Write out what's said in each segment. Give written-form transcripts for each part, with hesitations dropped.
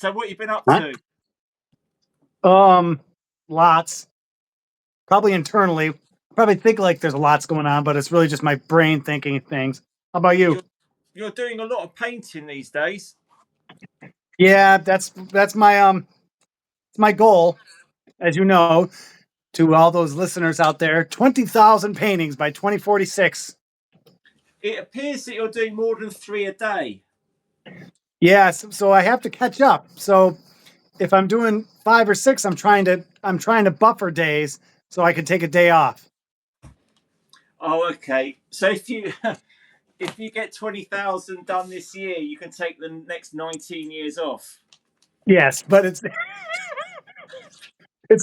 So what you been up Huh? to? Lots. Probably internally. Probably think like there's lots going on, but it's really just my brain thinking things. How about you? You're doing a lot of painting these days. Yeah, that's my it's my goal, as you know, to all those listeners out there. 20,000 paintings by 2046. It appears that you're doing more than 3 a day. Yes, so I have to catch up. So if I'm doing 5 or 6, I'm trying to buffer days so I can take a day off. Oh, okay. So if you if you get 20,000 done this year, you can take the next 19 years off. Yes, but it's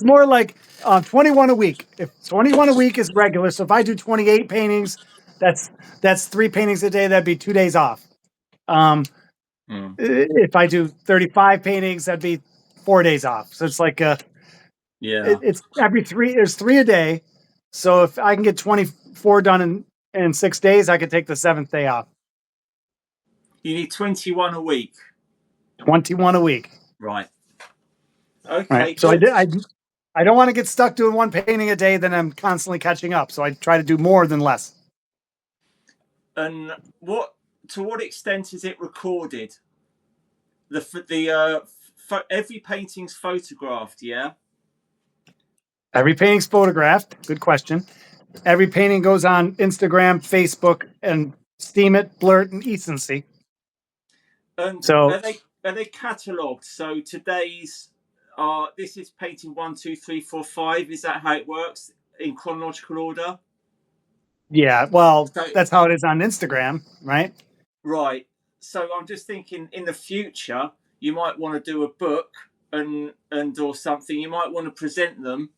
more like 21 a week. If 21 a week is regular, so if I do 28 paintings, that's 3 paintings a day. That'd be 2 days off. If I do 35 paintings, that'd be 4 days off. So it's like it's every 3. There's 3 a day. So if I can get 24 done in 6 days, I could take the 7th day off. You need 21 a week. 21 a week. Right. Okay. Right. So I don't want to get stuck doing 1 painting a day, then I'm constantly catching up. So I try to do more than less. And to what extent is it recorded? Every painting's photographed, yeah? Every painting's photographed. Good question. Every painting goes on Instagram, Facebook, and Steemit, Blurt, and Ecency. And so are they catalogued? So today's this is painting 1, 2, 3, 4, 5. Is that how it works in chronological order? Yeah, well, that's how it is on Instagram, right? Right. So I'm just thinking, in the future, you might want to do a book and or something. You might want to present them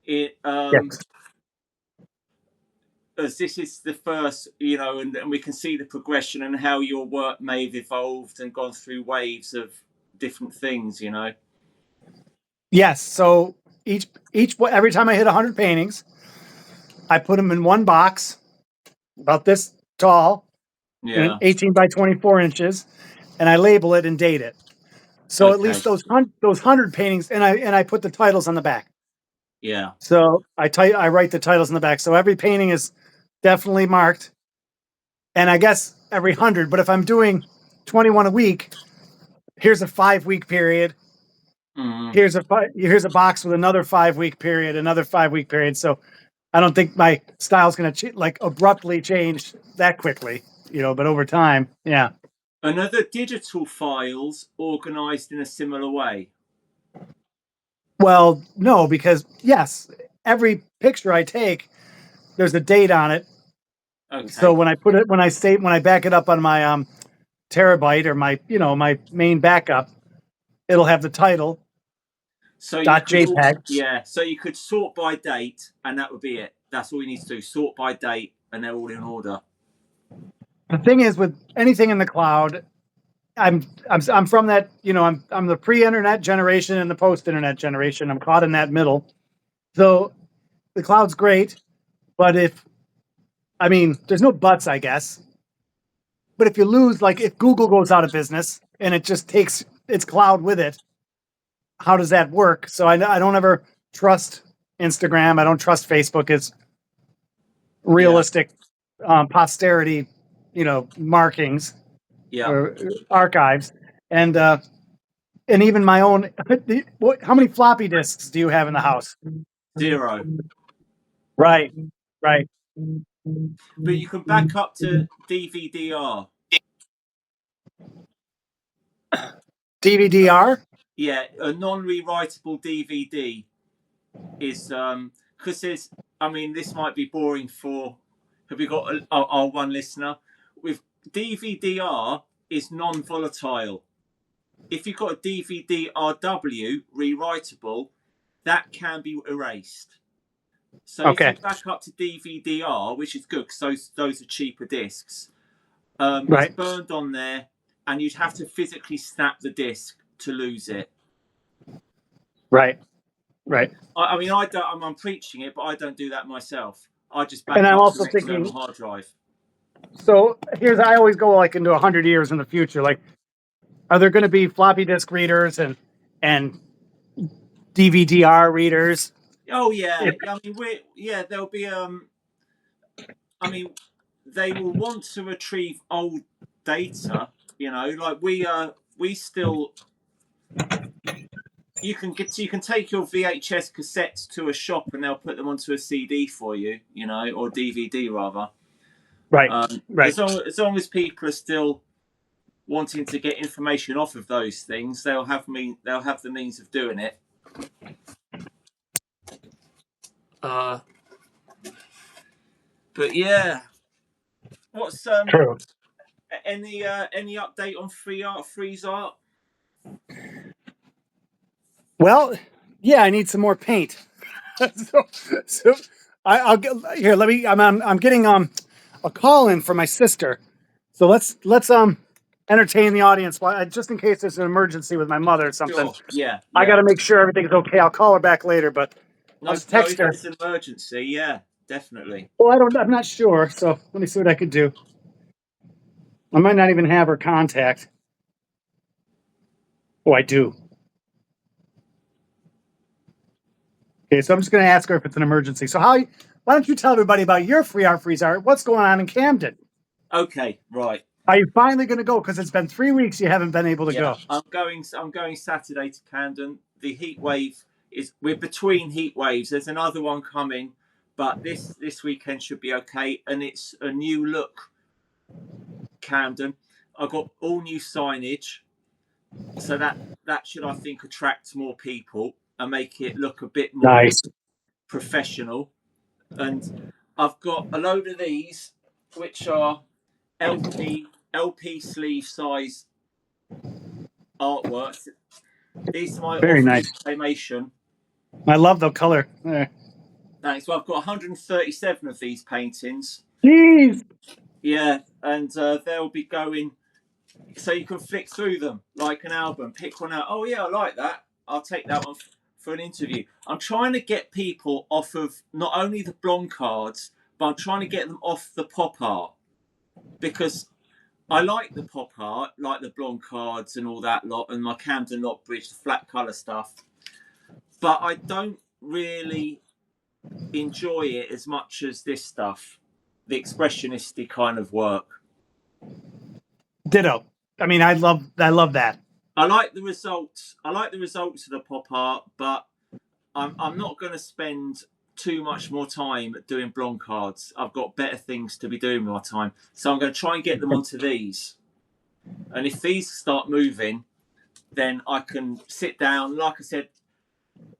Yes. as this is the first, and we can see the progression and how your work may have evolved and gone through waves of different things, Yes. So every time I hit 100 paintings, I put them in one box, about this tall, 18 by 24 inches, and I label it and date it. So at least those 100 paintings, and I put the titles on the back. Yeah. So I write the titles in the back. So every painting is definitely marked, and I guess every 100. But if I'm doing 21 a week, here's a 5-week period. Mm-hmm. Here's a box with another 5-week period, another 5-week period. So I don't think my style's going to abruptly change that quickly, but over time, yeah. And are the digital files organized in a similar way? Well, no, because yes, every picture I take, there's a date on it. Okay. So when I back it up on my terabyte or my main backup, it'll have the title. So .jpeg. So you could sort by date, and that would be it. That's all you need to do. Sort by date, and they're all in order. The thing is, with anything in the cloud, I'm from that. I'm the pre-internet generation and the post-internet generation. I'm caught in that middle. So the cloud's great, but there's no buts, I guess. But if you lose, like if Google goes out of business and it just takes its cloud with it, how does that work? So I don't ever trust Instagram. I don't trust Facebook as realistic posterity, markings or archives. And even my own. How many floppy disks do you have in the house? 0. Right. But you can back up to DVD-R. DVD-R? Yeah, a non-rewritable DVD is because there's. This might be boring for. Have we got our one listener? With DVD-R is non-volatile. If you've got a DVD-RW rewritable, that can be erased. So if you back up to DVD-R, which is good because those are cheaper discs, it's burned on there, and you'd have to physically snap the disc to lose it. Right. I'm preaching it, but I don't do that myself. I just back up to an external hard drive. So I always go into 100 years in the future. Like Are there going to be floppy disk readers and DVD-R readers? Oh yeah, I mean there'll be I mean they will want to retrieve old data, like we still you can take your VHS cassettes to a shop and they'll put them onto a CD for you, or DVD rather. Right, right. As long as people are still wanting to get information off of those things, they'll have the means of doing it. But yeah, what's True. any update on freeze art? Well, yeah, I need some more paint. so I'll get here. Let me. I'm getting a call in from my sister. So let's entertain the audience while, just in case there's an emergency with my mother or something. Sure. Yeah. I got to make sure everything's okay. I'll call her back later, but I'll just text her. If it's an emergency, yeah, definitely. Well, I'm not sure. So let me see what I could do. I might not even have her contact. Oh, I do. Okay, so I'm just going to ask her if it's an emergency. So why don't you tell everybody about your free art, freeze art? What's going on in Camden? Okay, right. Are you finally going to go? Because it's been 3 weeks you haven't been able to go. I'm going Saturday to Camden. The heat wave we're between heat waves. There's another one coming, but this weekend should be okay. And it's a new look, Camden. I've got all new signage, so that should, I think, attract more people and make it look a bit more professional. And I've got a load of these, which are LP sleeve size artworks. These are my Very nice claymation. I love the color. There. Thanks. Well, I've got 137 of these paintings. Jeez. Yeah, and they'll be going, so you can flick through them like an album. Pick one out. Oh yeah, I like that. I'll take that one for an interview. I'm trying to get people off of not only the blonde cards, but I'm trying to get them off the pop art, because I like the pop art, like the blonde cards and all that lot, and my Camden Lock Bridge, the flat colour stuff. But I don't really enjoy it as much as this stuff, the expressionistic kind of work. Ditto. I mean, I love that. I like the results. of the pop art, but I'm not going to spend too much more time doing blonde cards. I've got better things to be doing with my time, so I'm going to try and get them onto these. And if these start moving, then I can sit down. Like I said,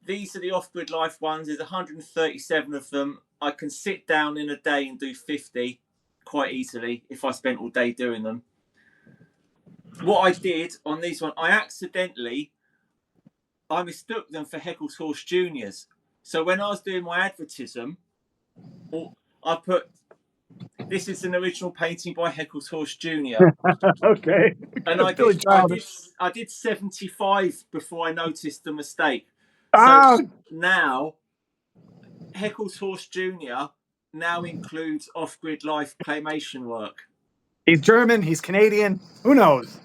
these are the off-grid life ones. There's 137 of them. I can sit down in a day and do 50 quite easily if I spent all day doing them. What I did on these one, I mistook them for Heckles Horse Juniors. So when I was doing my advertism, I put, this is an original painting by Heckles Horse Junior. Okay. And I did 75 before I noticed the mistake. So now Heckles Horse Junior now includes off-grid life claymation work. He's German, he's Canadian, who knows?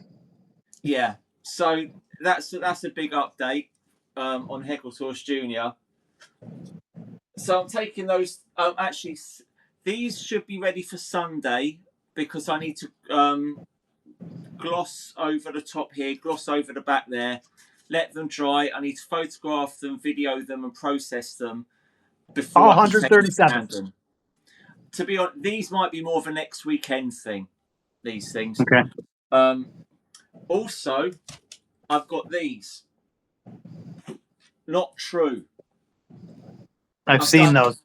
Yeah, so that's a big update on Heckles Horse Junior. So I'm taking those. Actually, these should be ready for Sunday, because I need to gloss over the top here, gloss over the back there, let them dry. I need to photograph them, video them, and process them before. 137. To be honest, these might be more of a next weekend thing. These things. Okay. Also, I've got these. Not true. I've seen those.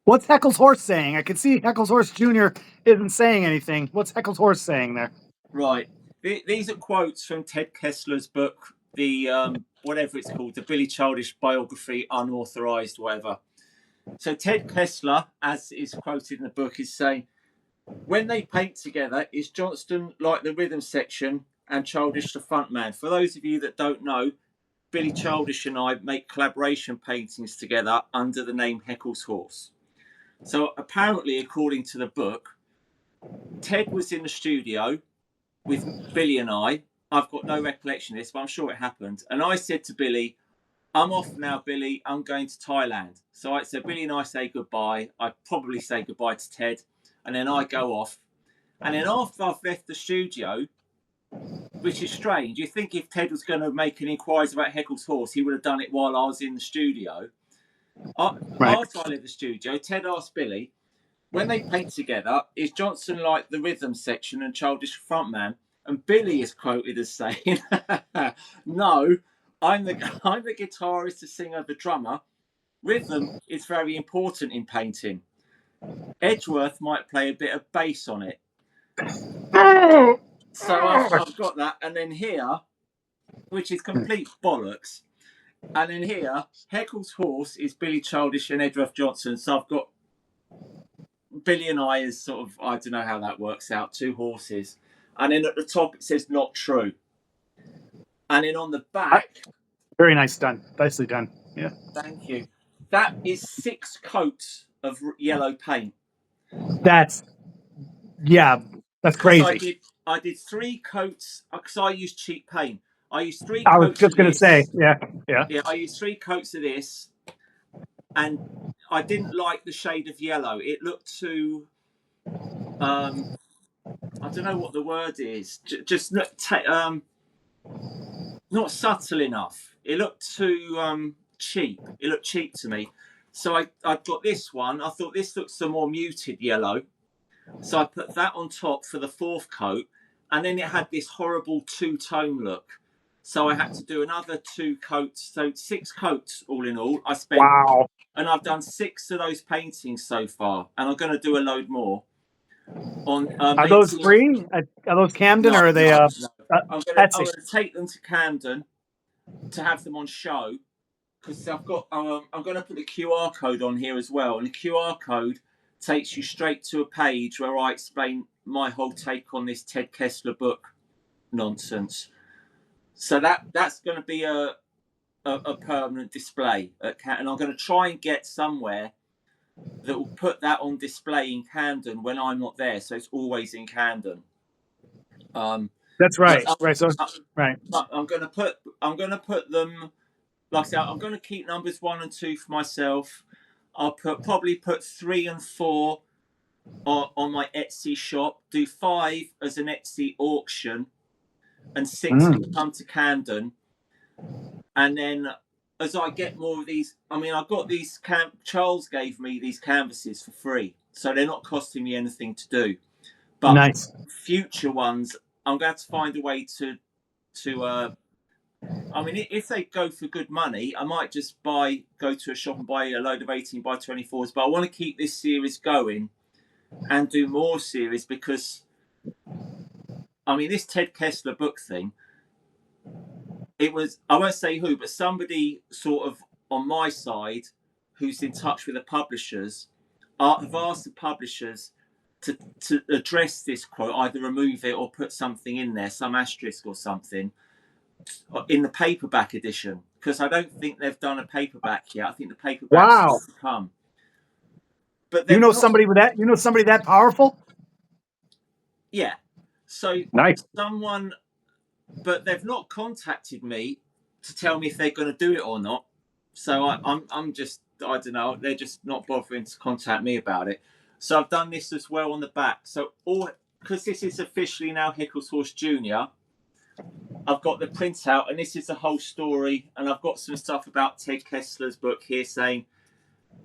What's Heckles Horse saying? I can see Heckles Horse Jr. isn't saying anything. What's Heckles Horse saying there? Right. These are quotes from Ted Kessler's book, the whatever it's called, the Billy Childish biography, unauthorized, whatever. So Ted Kessler, as is quoted in the book, is saying, when they paint together, is Johnston like the rhythm section and Childish the front man? For those of you that don't know, Billy Childish and I make collaboration paintings together under the name Heckles Horse. So apparently, according to the book, Ted was in the studio with Billy and I've got no recollection of this, but I'm sure it happened. And I said to Billy, I'm off now, Billy. I'm going to Thailand. So Billy and I say goodbye. I probably say goodbye to Ted. And then I go off. And then after I've left the studio, which is strange, you think if Ted was going to make an inquiries about Heckle's horse, he would have done it while I was in the studio. After I left the studio, Ted asked Billy, when they paint together, is Johnson like the rhythm section and Childish frontman? And Billy is quoted as saying, no, I'm the guitarist, the singer, the drummer. Rhythm is very important in painting. Edgeworth might play a bit of bass on it. So I've got that. And then here, which is complete bollocks. And then here, Heckle's horse is Billy Childish and Edgeworth Johnson. So I've got Billy and I as sort of, I don't know how that works out, 2 horses. And then at the top it says not true. And then on the back, very nice done, nicely done. Yeah, thank you. That is 6 coats of yellow paint. That's crazy. I did 3 coats because I used cheap paint. I used 3 I coats. was just going to say, yeah. I used 3 coats of this, and I didn't like the shade of yellow. It looked too, I don't know what the word is. Just not subtle enough. It looked too cheap. It looked cheap to me. So I got this one. I thought this looks a more muted yellow. So I put that on top for the 4th coat. And then it had this horrible 2-tone look. So I had to do another 2 coats. So 6 coats all in all. I spent. Wow. And I've done 6 of those paintings so far. And I'm going to do a load more. Are those free? Are those Camden or are they? No. I'm going to take them to Camden to have them on show, because I'm going to put the QR code on here as well, and the QR code takes you straight to a page where I explain my whole take on this Ted Kessler book nonsense. So that's going to be a permanent display and I'm going to try and get somewhere that will put that on display in Camden when I'm not there, so it's always in Camden. That's right. Right. I'm going to put them. Like I said, I'm going to keep numbers 1 and 2 for myself. I'll probably put 3 and 4 on my Etsy shop. Do 5 as an Etsy auction, and 6 come to Camden. And then as I get more of these, I mean, I've got these. Charles gave me these canvases for free, so they're not costing me anything to do. But nice. Future ones, I'm going to have to find a way to. I mean, if they go for good money, I might just go to a shop and buy a load of 18x24s. But I want to keep this series going and do more series because, I mean, this Ted Kessler book thing, it was, I won't say who, but somebody sort of on my side who's in touch with the publishers have asked the publishers to address this quote, either remove it or put something in there, some asterisk or something, in the paperback edition, because I don't think they've done a paperback yet. I think the paperback's still to come. But somebody with that. Somebody that powerful. Yeah. So nice. Someone, but they've not contacted me to tell me if they're going to do it or not. So I'm just, I don't know. They're just not bothering to contact me about it. So I've done this as well on the back. So because this is officially now Heckle's Horse Junior. I've got the printout, and this is the whole story. And I've got some stuff about Ted Kessler's book here saying,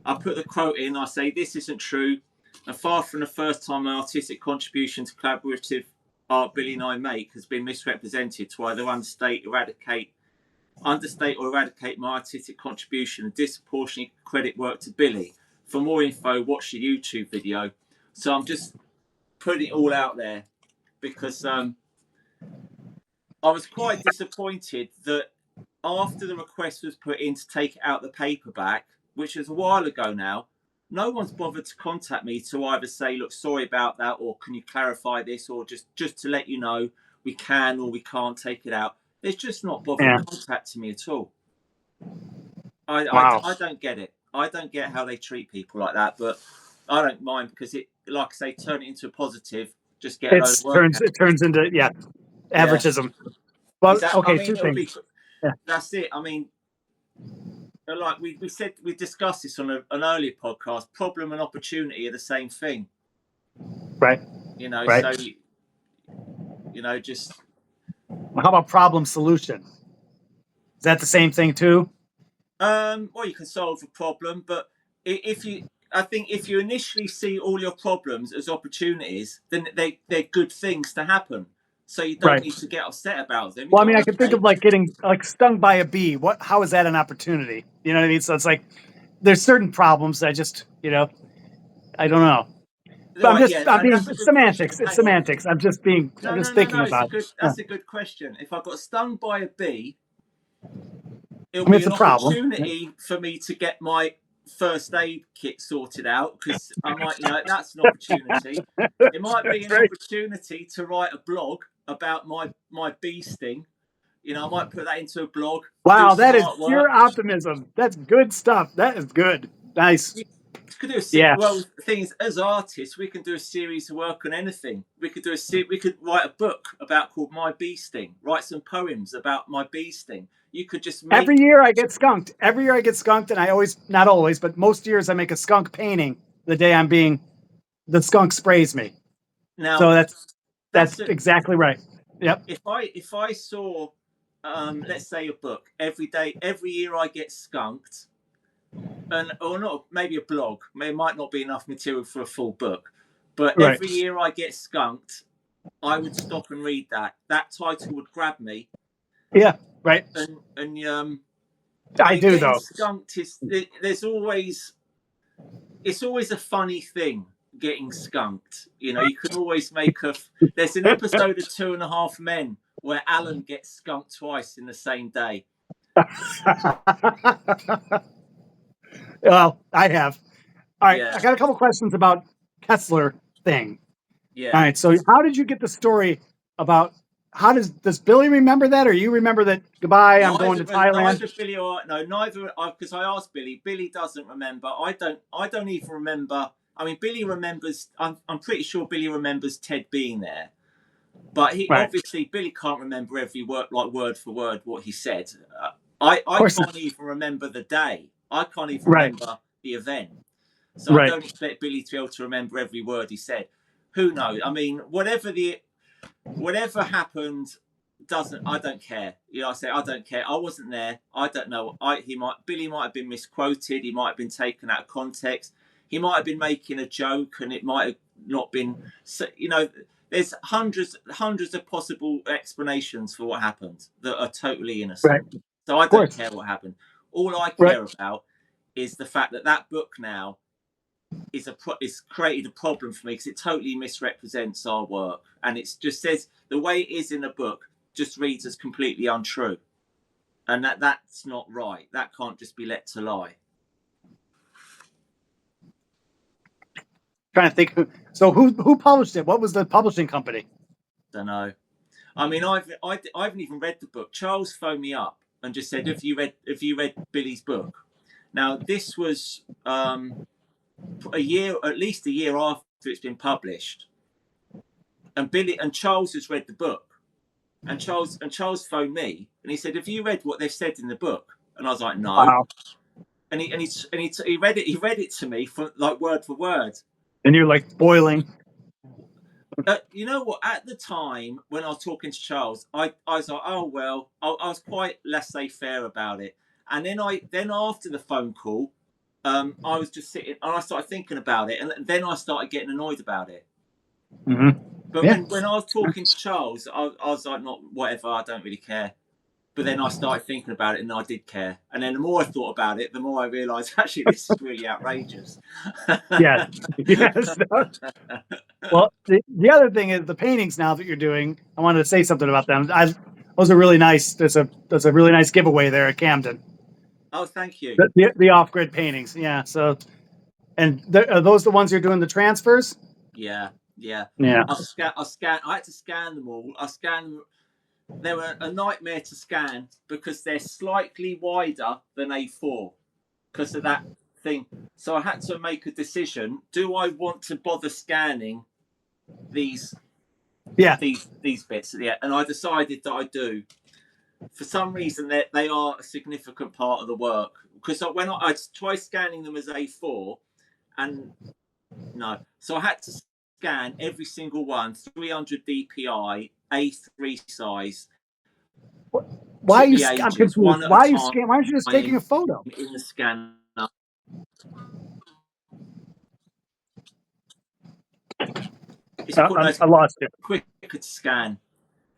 I put the quote in, I say, this isn't true. And far from the first time my artistic contribution to collaborative art Billy and I make has been misrepresented to either understate or eradicate my artistic contribution and disproportionately credit work to Billy. For more info, watch the YouTube video. So I'm just putting it all out there because I was quite disappointed that after the request was put in to take it out the paperback, which was a while ago now, no one's bothered to contact me to either say, look, sorry about that, or can you clarify this, or just to let you know we can or we can't take it out. It's just not bothered contacting me at all. I don't get it. I don't get how they treat people like that, but I don't mind because it, like I say, turn it into a positive. just get a load of work out. It turns into averagism. Well, Is that? I okay, mean, two it'll be. things. Yeah. That's it. I mean, like we said, we discussed this on an earlier podcast. Problem and opportunity are the same thing. Right. You know, Right. so just. How about problem solution? Is that the same thing too? Well, you can solve a problem, but I think if you initially see all your problems as opportunities, then they're good things to happen. So you don't need to get upset about them. Well, I mean, I can think of like getting like stung by a bee. How is that an opportunity? You know what I mean? So it's like there's certain problems that I don't know. I'm being semantics. It's semantics. I'm just thinking about it. That's a good question. If I got stung by a bee, it'll I mean, be it's an a problem. opportunity for me to get my first aid kit sorted out because I might, that's an opportunity. It might be an opportunity to write a blog about my bee sting. I might put that into a blog. Wow, that is pure optimism. That's good stuff. That is good. Nice. Could do Well, the thing is, as artists, we can do a series of work on anything. We could write a book called My Bee Sting. Write some poems about my bee sting. You could just make. Every year I get skunked, and not always, but most years I make a skunk painting the day the skunk sprays me. Now, so that's exactly right. Yep. If I saw, let's say a book every year I get skunked, or not, maybe a blog. It might not be enough material for a full book, but every year I get skunked, I would stop and read that. That title would grab me. Yeah. Right. And I do though. Skunked it's always a funny thing getting skunked. You can always make there's an episode of 2.5 Men where Alan gets skunked twice in the same day. Well, I have. All right, I got a couple questions about Kessler thing. Yeah. All right, so how did you get the story about? Does Billy remember that, or you remember that? Goodbye, I'm going to Thailand. Neither Billy neither, because I asked Billy. Billy doesn't remember. I don't even remember. I mean, Billy remembers. I'm pretty sure Billy remembers Ted being there, but obviously Billy can't remember every word, like word for word, what he said. I can't even remember the day. I can't even remember the event. So I don't expect Billy to be able to remember every word he said. Who knows? I mean, whatever happened, I don't care. I say I don't care. I wasn't there. I don't know. Billy might have been misquoted. He might have been taken out of context. He might have been making a joke, and it might have not been. So, there's hundreds of possible explanations for what happened that are totally innocent. Right. So I don't care what happened. All I care about is the fact that book now is created a problem for me because it totally misrepresents our work, and it just says the way it is in the book just reads as completely untrue, and that's not right. That can't just be let to lie. Trying to think. So who published it? What was the publishing company? Don't know. I mean, I haven't even read the book. Charles phoned me up and just said, "Have you read Billy's book?" Now this was at least a year after it's been published, and Charles has read the book, and Charles phoned me and he said, "Have you read what they've said in the book?" And I was like, "No." Wow. And he read it. He read it to me from like word for word. And you're like boiling. You know what? At the time when I was talking to Charles, I was like, "Oh well," I was quite laissez-faire about it. And then after the phone call, I was just sitting and I started thinking about it, and then I started getting annoyed about it. Mm-hmm. But when I was talking to Charles, I was like, "Not whatever. I don't really care." But then I started thinking about it, and I did care. And then the more I thought about it, the more I realised actually this is really outrageous. Yes. Well, the other thing is the paintings now that you're doing. I wanted to say something about them. Those are really nice. There's a really nice giveaway there at Camden. Oh, thank you. The off-grid paintings, yeah. So, and are those the ones you're doing the transfers? Yeah. I had to scan them all. I scanned them. They were a nightmare to scan because they're slightly wider than A4 because of that thing. So I had to make a decision. Do I want to bother scanning these Yeah. These bits, yeah. And I decided that I do. For some reason, they are a significant part of the work, because when I tried scanning them as A4, and no, so I had to scan every single one, 300 DPI, A3 size. Why are Took you? me I'm ages, confused. one at a Why are you time scan? Why aren't you just taking a photo? in the scanner. It's almost I lost you. quicker to scan,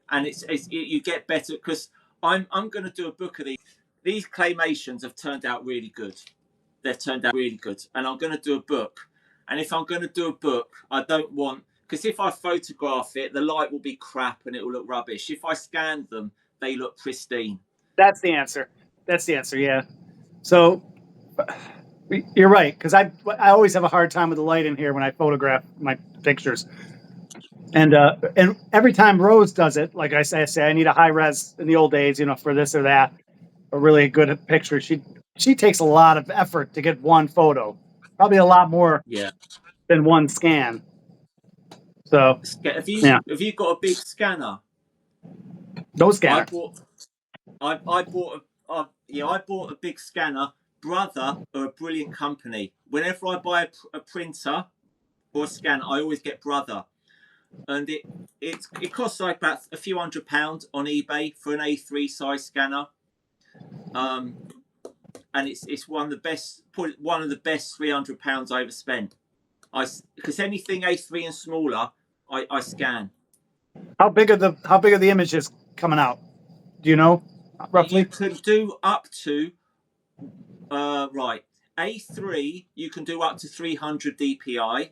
and you get better, because I'm going to do a book of these. These claymations have turned out really good. They've turned out really good, and I'm going to do a book. And if I'm going to do a book, I don't want, because if I photograph it, the light will be crap and it will look rubbish. If I scan them, they look pristine. That's the answer. That's the answer. Yeah. So you're right, because I always have a hard time with the light in here when I photograph my pictures. And every time Rose does it, like I say I need a high res in the old days, for this or that, a really good picture. She takes a lot of effort to get one photo, probably a lot more than one scan. So Have yeah, you got a big scanner? no I scanner. bought I bought a big scanner. Brother are a brilliant company. Whenever I buy a printer or a scanner, I always get Brother, and it costs like about a few £100 on eBay for an A3 size scanner. And it's one of the best £300 I ever spent. Because anything A3 and smaller, I scan. How big are the images coming out? Do you know You roughly? can do up to right, A3 you can do up to 300 DPI.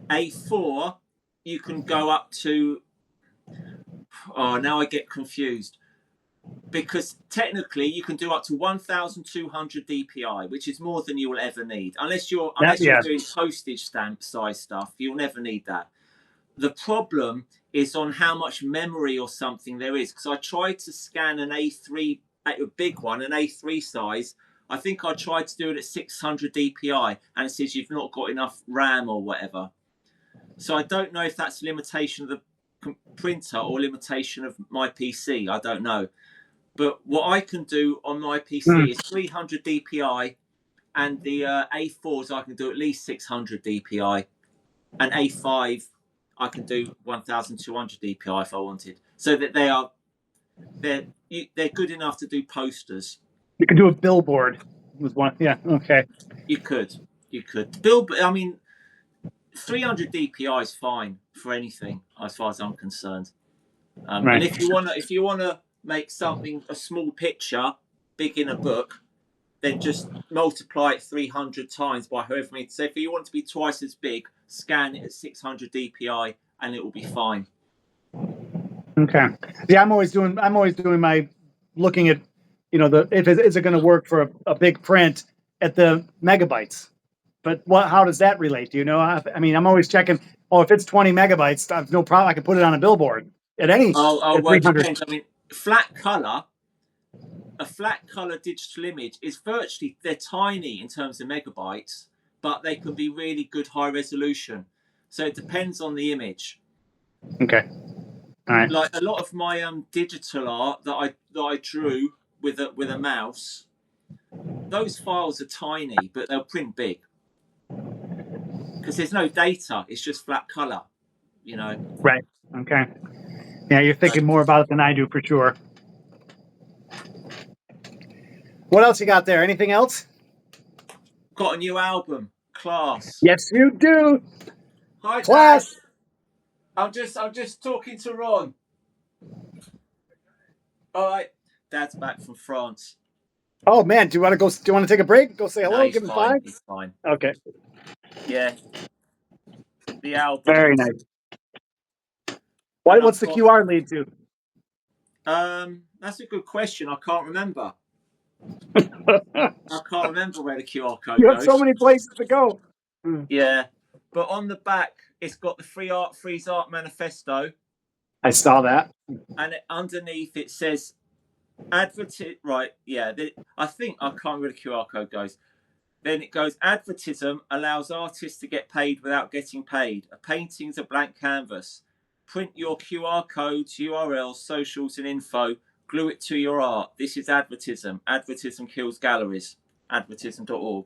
A4 you can go up to, now I get confused, because technically you can do up to 1,200 DPI, which is more than you will ever need, unless you're Yeah. doing postage stamp size stuff. You'll never need that. The problem is on how much memory or something there is, because I tried to scan an A3, a big one, an A3 size. I think I tried to do it at 600 DPI, and it says you've not got enough RAM or whatever. So I don't know if that's a limitation of the printer or limitation of my PC. I don't know. But what I can do on my PC is 300 DPI, and the A4s I can do at least 600 DPI, and A5 I can do 1,200 DPI if I wanted. So that they're good enough to do posters. You can do a billboard with one. Yeah. Okay. You could build. I mean, 300 DPI is fine for anything as far as I'm concerned. Right. And if you wanna make something, a small picture big in a book, then just multiply it 300 times by however many. So if you want it to be twice as big, scan it at 600 DPI and it will be fine. Okay. Yeah, I'm always doing my looking at, is it going to work for a big print at the megabytes? But how does that relate? Do you know? I mean, I'm always checking. Oh, if it's 20 megabytes, I've no problem. I can put it on a billboard at Well, at it 300. depends. I mean, a flat color digital image is virtually, they're tiny in terms of megabytes, but they can be really good high resolution. So it depends on the image. Okay. All right. Like a lot of my digital art that I drew with a mouse, those files are tiny, but they'll print big because there's no data. It's just flat color, Right. Okay. Yeah, you're thinking more about it than I do for sure. What else you got there? Anything else? Got a new album, Class. Yes, you do. Hi, Class. Dad. I'm just talking to Ron. All right, Dad's back from France. Oh man, do you want to go? Do you want to take a break? Go say hello. No, he's Give him fine. 5. He's fine. Okay. Yeah, the album. Very nice. What's the QR lead to? That's a good question. I can't remember. I can't remember where the QR code You have goes. so many places to go. Yeah, but on the back, it's got the Free Art Manifesto. I saw that. And underneath it says right, yeah. I think I can't remember where the QR code goes. Then it goes, advertism allows artists to get paid without getting paid. A painting's a blank canvas. print your QR codes, URLs, socials, and info. Glue it to your art. This is advertism. Advertism kills galleries. Advertism.org.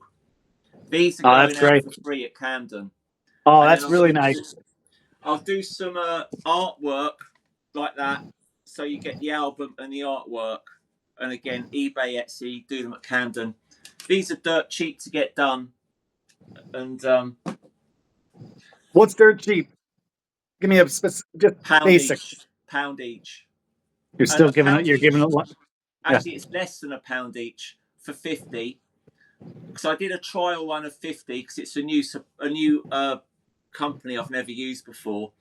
These are Oh, that's going out great. for free at Camden. Oh, And then that's really nice. I'll do some artwork like that, so you get the album and the artwork. And again, eBay, Etsy, do them at Camden. These are dirt cheap to get done. And What's dirt cheap? Give me a just pound basic. each. Pound each. You're And still a giving it. pound You're each. giving it one. Yeah. Actually, it's less than a pound each for 50. Because I did a trial one of 50 because it's a new company I've never used before.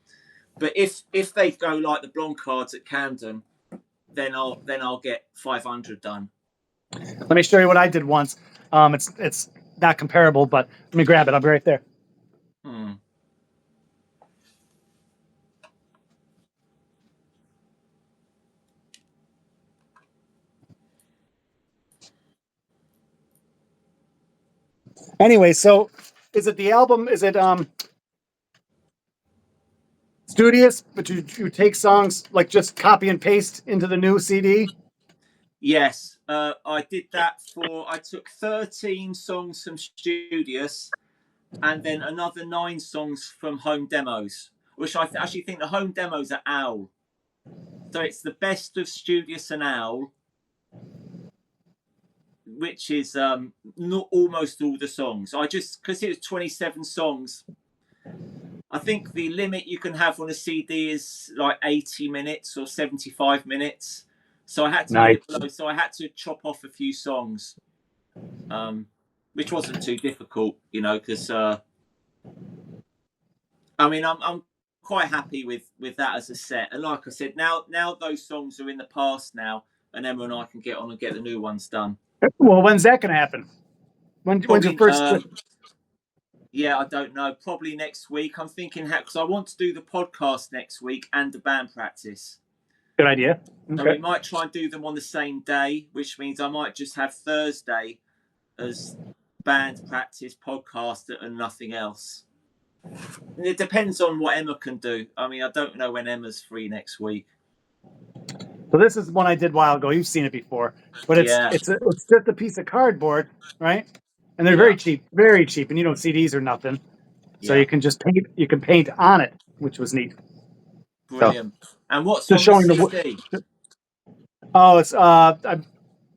But if they go like the blonde cards at Camden, then I'll get 500 done. Let me show you what I did once. It's not comparable, but let me grab it. I'll be right there. Anyway, so is it the album? Is it studious? But you take songs like just copy and paste into the new CD? Yes, I did that I took 13 songs from Studious and then another 9 songs from home demos, which I actually think the home demos are Owl. So it's the best of Studious and Owl, which is not almost all the songs. Because it was 27 songs, I think the limit you can have on a CD is like 80 minutes or 75 minutes. So I had to Nice. get it below. So I had to chop off a few songs, which wasn't too difficult, because I'm quite happy with that as a set. And like I said, now those songs are in the past now, and Emma and I can get on and get the new ones done. Well, when's that going to happen? When's your first? Yeah, I don't know. Probably next week. I'm thinking because I want to do the podcast next week and the band practice. Good idea. Okay. So we might try and do them on the same day, which means I might just have Thursday as band practice, podcast, and nothing else. And it depends on what Emma can do. I don't know when Emma's free next week. So this is one I did a while ago. You've seen it before, but it's just a piece of cardboard, right? And they're very cheap, and CDs or nothing. So you can just paint. You can paint on it, which was neat. Brilliant. So, and what's just on showing the CD? Oh, it's a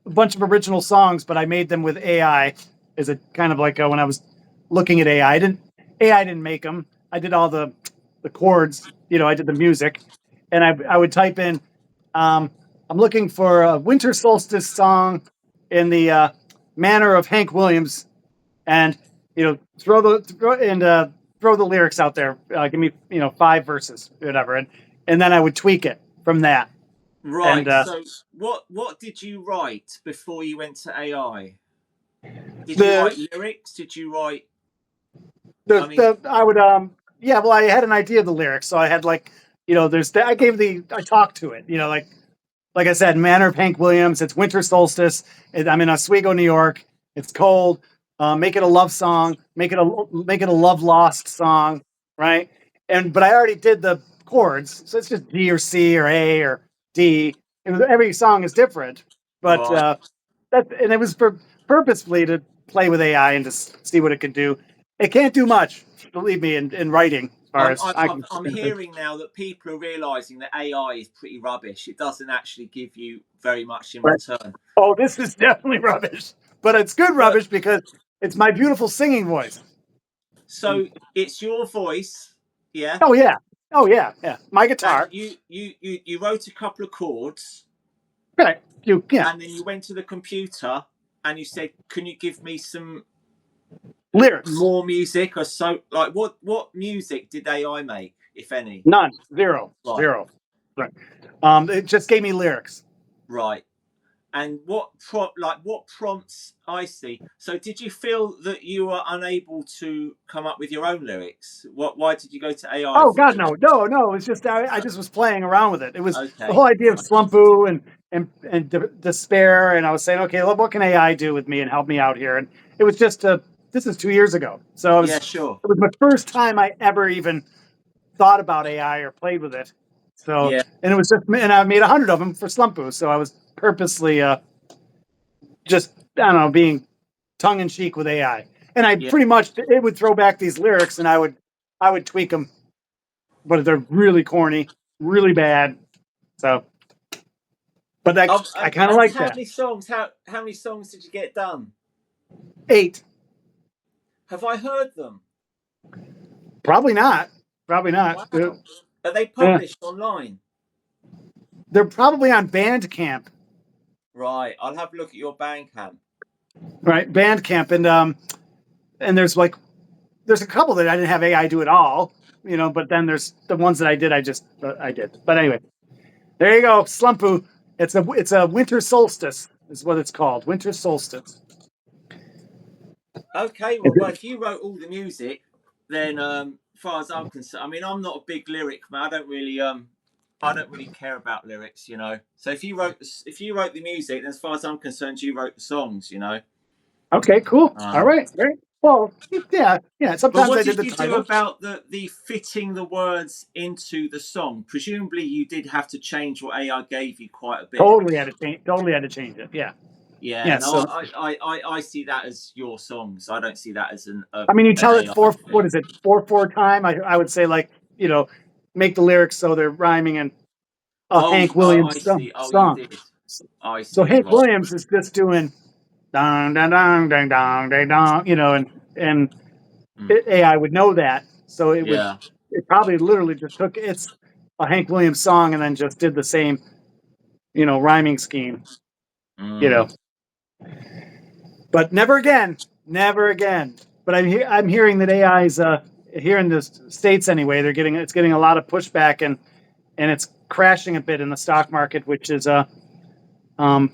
bunch of original songs, but I made them with AI. Is it kind of like when I was looking at AI? AI didn't make them. I did all the chords. I did the music, and I would type in. I'm looking for a winter solstice song in the manner of Hank Williams, and throw the lyrics out there. Give me 5 verses, whatever, and then I would tweak it from that. Right. And, so what did you write before you went to AI? Did you write lyrics? Did you write? I would well, I had an idea of the lyrics, so I had I talked to it, like I said, manner of Hank Williams. It's winter solstice. I'm in Oswego, New York. It's cold. Make it a love song. Make it a love lost song, right? But I already did the chords, so it's just G or C or A or D. Every song is different, but it was purposefully to play with AI and to see what it could do. It can't do much, believe me, in writing. I'm hearing now that people are realizing that AI is pretty rubbish. It doesn't actually give you very much in return. Oh, this is definitely rubbish, but it's good rubbish because it's my beautiful singing voice. So it's your voice, yeah? Oh yeah, yeah. My guitar. And you wrote a couple of chords, right? And then you went to the computer and you said, "Can you give me some lyrics, more music?" Or so, like what music did AI make, if any? None, zero. Right. It just gave me lyrics. Right. And what prompts I see? So did you feel that you were unable to come up with your own lyrics? Why did you go to AI? Oh God, no. It's just I just was playing around with it. It was the whole idea of slumpu and despair, and I was saying, okay, what can AI do with me and help me out here? And it was just this is 2 years ago, so it was my first time I ever even thought about AI or played with it. So, Yeah. and it was just, and I made 100 of them for Slumpu. So I was purposely just, I don't know, being tongue in cheek with AI. And I Yeah. pretty much, it would throw back these lyrics and I would tweak them, but they're really corny, really bad. So, but that, I kind of And like how that. many songs? How many songs did you get done? 8. Have I heard them? Probably not. Probably not. Wow. Are they Yeah. published online? They're probably on Bandcamp, Right. I'll have a look at your Bandcamp. right? Bandcamp, and there's like there's a couple that I didn't have AI do at all, but then there's the ones that I did. I did. But anyway, there you go, Slumpu. It's a winter solstice is what it's called. Winter solstice. Okay. Well, if you wrote all the music, then as far as I'm concerned, I mean, I'm not a big lyric man. I don't really care about lyrics, So if you wrote the music, then as far as I'm concerned, you wrote the songs. Okay, cool. All Um, right, great. Well, yeah. but Sometimes what I did did the you do title. about the fitting the words into the song? Presumably, you did have to change what AI gave you quite a bit. Totally had to change. Totally had to change it. Yeah. Yeah, Yeah. no, So I see that as your songs. I don't see that as I mean, you an tell it AI four. thing. What is it? 4/4 time. I would say like make the lyrics so they're rhyming in a Hank I Williams see. Oh, you song. did. I So see. Hank Right. Williams is just doing dong dong dong dong dong dong dong, and Mm. AI would know that. So Yeah. it probably literally just took it's a Hank Williams song and then just did the same, rhyming scheme, you know. Mm. But never again, never again. But I'm hearing that AI's here in the states anyway. It's getting a lot of pushback and it's crashing a bit in the stock market, which is um,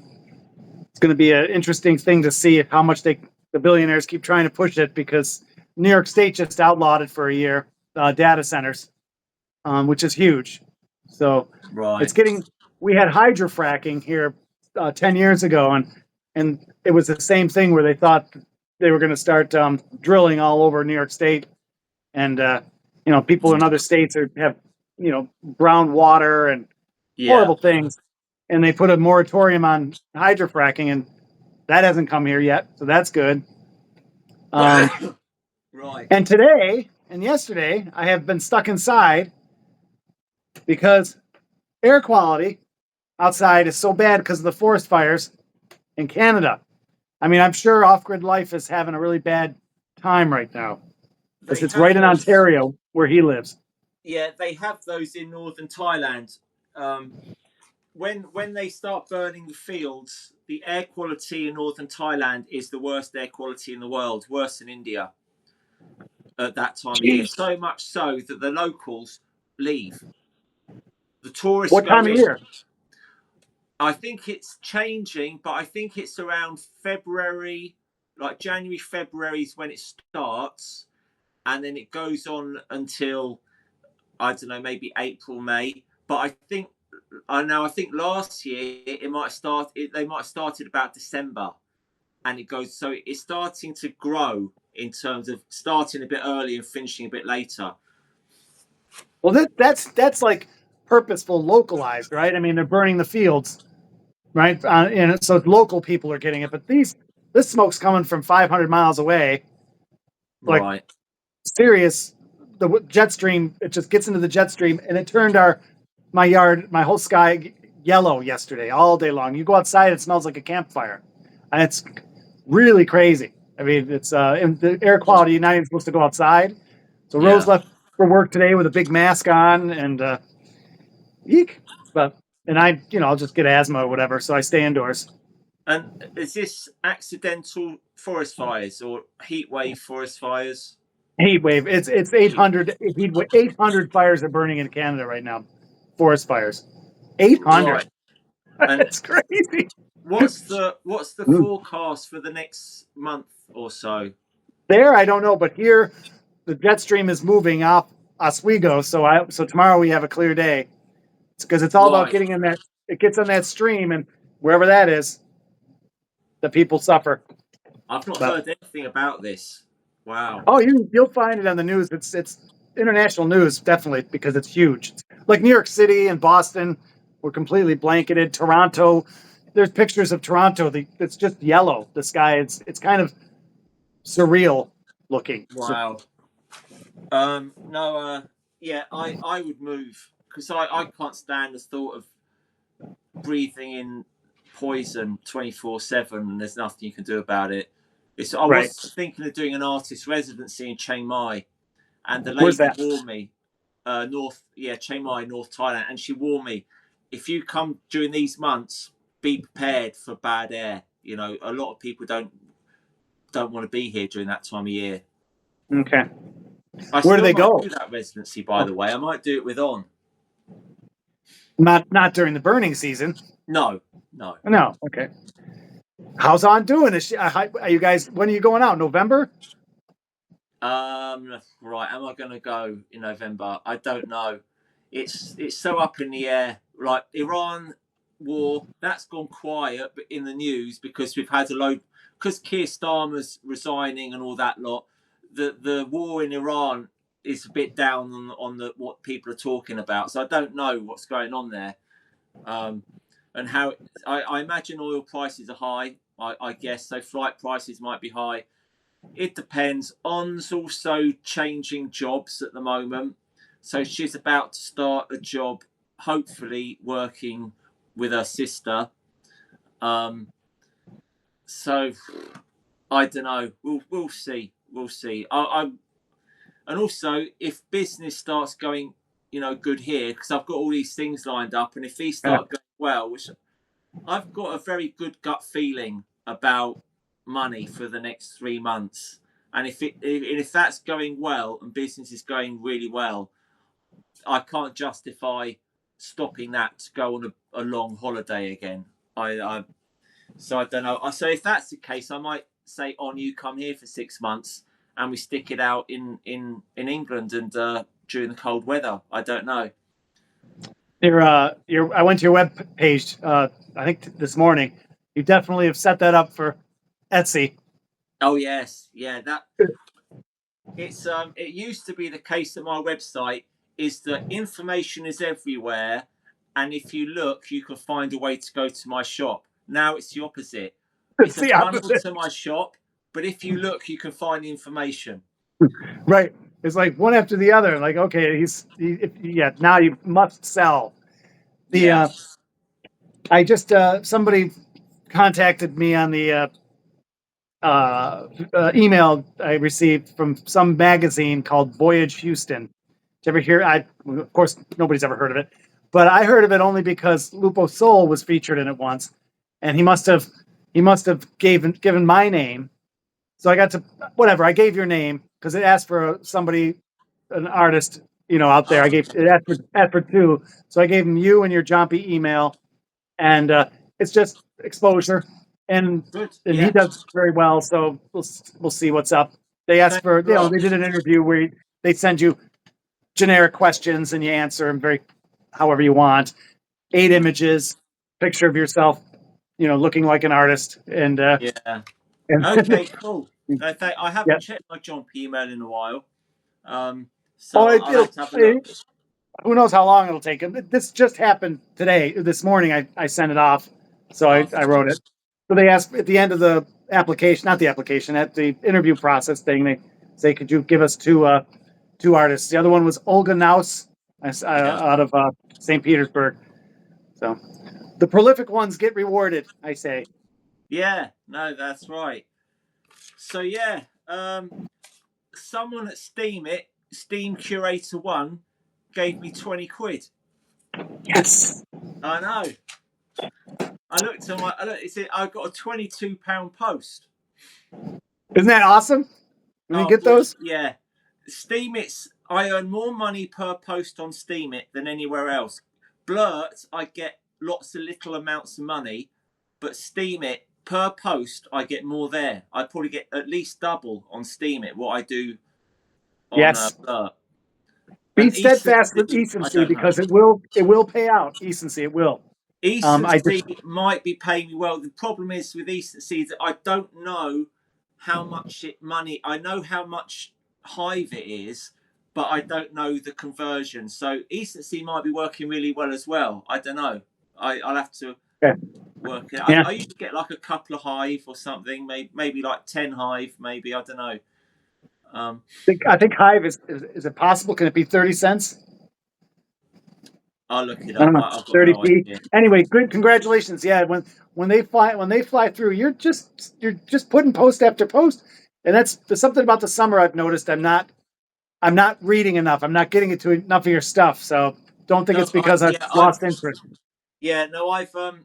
it's going to be an interesting thing to see if how much the billionaires keep trying to push it because New York State just outlawed it for a year, data centers, which is huge. So it's Right. getting. We had hydrofracking here 10 years ago, and it was the same thing where they thought they were going to start drilling all over New York State, and people in other states have brown water and Yeah. horrible things, and they put a moratorium on hydrofracking, and that hasn't come here yet, so that's good. Right. And today and yesterday, I have been stuck inside because air quality outside is so bad because of the forest fires in Canada. I mean, I'm sure off-grid life is having a really bad time right now because They it's have right in those. Ontario where he lives. Yeah, they have those in northern Thailand. Um, when they start burning the fields, the air quality in northern Thailand is the worst air quality in the world, worse than India at that time of year. Jeez. So much so that the locals leave. The tourists What go time of in. year? I think it's changing, but I think it's around February, like January, February is when it starts, and then it goes on until I don't know, maybe April, May. But I think last year it might start. They might have started about December, and it goes. So it's starting to grow in terms of starting a bit early and finishing a bit later. Well, that's like purposeful, localized, right? I mean, they're burning the fields, right? And so local people are getting it, but this smoke's coming from 500 miles away, like Right. serious. The jet stream, it just gets into the jet stream, and it turned my yard, my whole sky yellow yesterday, all day long. You go outside, it smells like a campfire, and it's really crazy. I mean, it's and the air Right. quality. You're not even supposed to go outside. So Rose Yeah. left for work today with a big mask on, and eek. But and I'll just get asthma or whatever, so I stay indoors. And is this accidental forest fires or heat wave forest fires? Heat wave. It's 800 heat 800 fires are burning in Canada right now. Forest fires. 800. Right. And It's crazy. what's the forecast for the next month or so? There, I don't know, but here the jet stream is moving off Oswego, so tomorrow we have a clear day. It's because it's all about Right. getting in that. It gets on that stream, and wherever that is, the people suffer. I've not But heard anything about this. Wow. oh, you'll find it on the news. It's international news, definitely, because it's huge. Like New York City and Boston were completely blanketed. Toronto, there's pictures of Toronto. It's just yellow. The sky, it's kind of surreal looking. Wow. No. Yeah. I would move because I can't stand the thought of breathing in poison 24/7 and there's nothing you can do about it. I Right. was thinking of doing an artist residency in Chiang Mai, and the Where's lady that? warned me, Chiang Mai, North Thailand, and she warned me, if you come during these months, be prepared for bad air. You know, a lot of people don't want to be here during that time of year. Okay. I Where do still they might go? do that residency, by the way. I might do it with On. Not during the burning season. No. No. Okay. How's On doing? Are you guys? When are you going out? November? Right. Am I going to go in November? I don't know. It's so up in the air. Like Iran war, that's gone quiet, but in the news because we've had a load because Keir Starmer's resigning and all that lot. The war in Iran is a bit down on the what people are talking about. So I don't know what's going on there. And how I imagine oil prices are high. I guess so. Flight prices might be high. It depends. On's also changing jobs at the moment. So she's about to start a job, hopefully working with her sister. So I don't know. We'll see. We'll see. And also if business starts going, good here because I've got all these things lined up, and if these start going well, which I've got a very good gut feeling about money for the next 3 months. And if that's going well and business is going really well, I can't justify stopping that to go on a long holiday again. So I don't know. So if that's the case, I might say, "On you come here for 6 months and we stick it out in England and during the cold weather." I don't know. I went to your web page. I think this morning. You definitely have set that up for Etsy. Oh yes, yeah. It used to be the case that my website is that information is everywhere, and if you look, you can find a way to go to my shop. Now it's the opposite. It's a the funnel opposite. to my shop, but if you look, you can find the information. Right. It's like one after the other. Like, okay, now you must sell. Yeah, I just somebody contacted me on the email I received from some magazine called Voyage Houston. Did you ever hear? Of course, nobody's ever heard of it, but I heard of it only because Lupo Soul was featured in it once, and he must have given my name. So I got to whatever. I gave your name because it asked for somebody, an artist, out there. I gave it asked for two, so I gave him you and your Jompy email, and it's just exposure, and good. he Yeah, does very well. So we'll see what's up. They asked thanks for a lot. they did an interview where they send you generic questions and you answer them very however you want. 8 images, picture of yourself, looking like an artist, Yeah. and Okay, cool. I yeah. haven't checked my John P email in a while, so Oh, I'll have to have a look. who knows how long it'll take. This just happened today. This morning, I sent it off, so I wrote it. So they asked at the end of the application, not the application, at the interview process thing, they say, "Could you give us two artists?" The other one was Olga Naus Yeah. out of St. Petersburg. So the prolific ones get rewarded, I say. Yeah. No, that's right. So yeah, someone at Steam Curator One, gave me 20 quid. Yes. I know. It said I got a £22 post. Isn't that awesome? When you Oh, get those? yeah. I earn more money per post on Steam It than anywhere else. Blurt, I get lots of little amounts of money, but Steam It per post, I get more there. I probably get at least double on Steam It what I do on Yes. Blurt. Be And steadfast with I decency don't know. because it will pay out. Decency, it will. I just Ecency might be paying me well. The problem is with Ecency that I don't know how much money. I know how much Hive it is, but I don't know the conversion. So Ecency might be working really well as well. I don't know. I'll have to Okay. work it. Yeah. I used to get like a couple of hive or something, maybe like 10 hive, maybe, I don't know. I think Hive is it possible? Can it be 30 cents? I'll look it I don't up. know. I've got no 30p. idea. Anyway, good. Congratulations. Yeah. When they fly through, you're just putting post after post. And there's something about the summer I've noticed. I'm not reading enough. I'm not getting into enough of your stuff. So don't think No, it's because I've yeah, lost interest.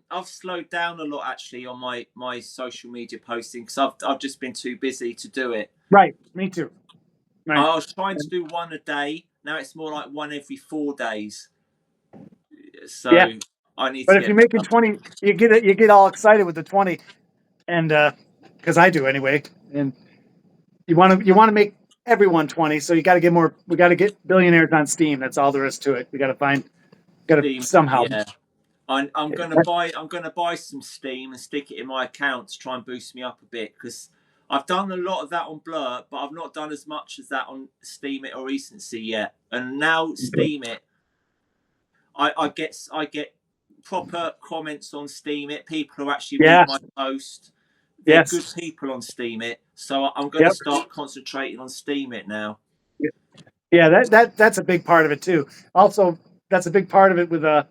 I've slowed down a lot actually on my social media posting because I've just been too busy to do it. Right. Me too. Right. I was trying to do one a day. Now it's more like one every 4 days. Yeah. So I need But to if you're get making better. 20, you get all excited with the 20, and because I do anyway. And you want to make everyone 20, so you got to get more. We got to get billionaires on Steam. That's all there is to it. We got to Steam. somehow. Yeah, I'm gonna buy some Steam and stick it in my account to try and boost me up a bit because I've done a lot of that on Blur, but I've not done as much as that on Steam It or Recency yet. And now Steam It, I get proper comments on Steam It. People who actually read Yeah. my post. They're good Yes. people on Steam It, so I'm going to Yep. start concentrating on Steam It now. Yeah. That's a big part of it too. Also, that's a big part of it with I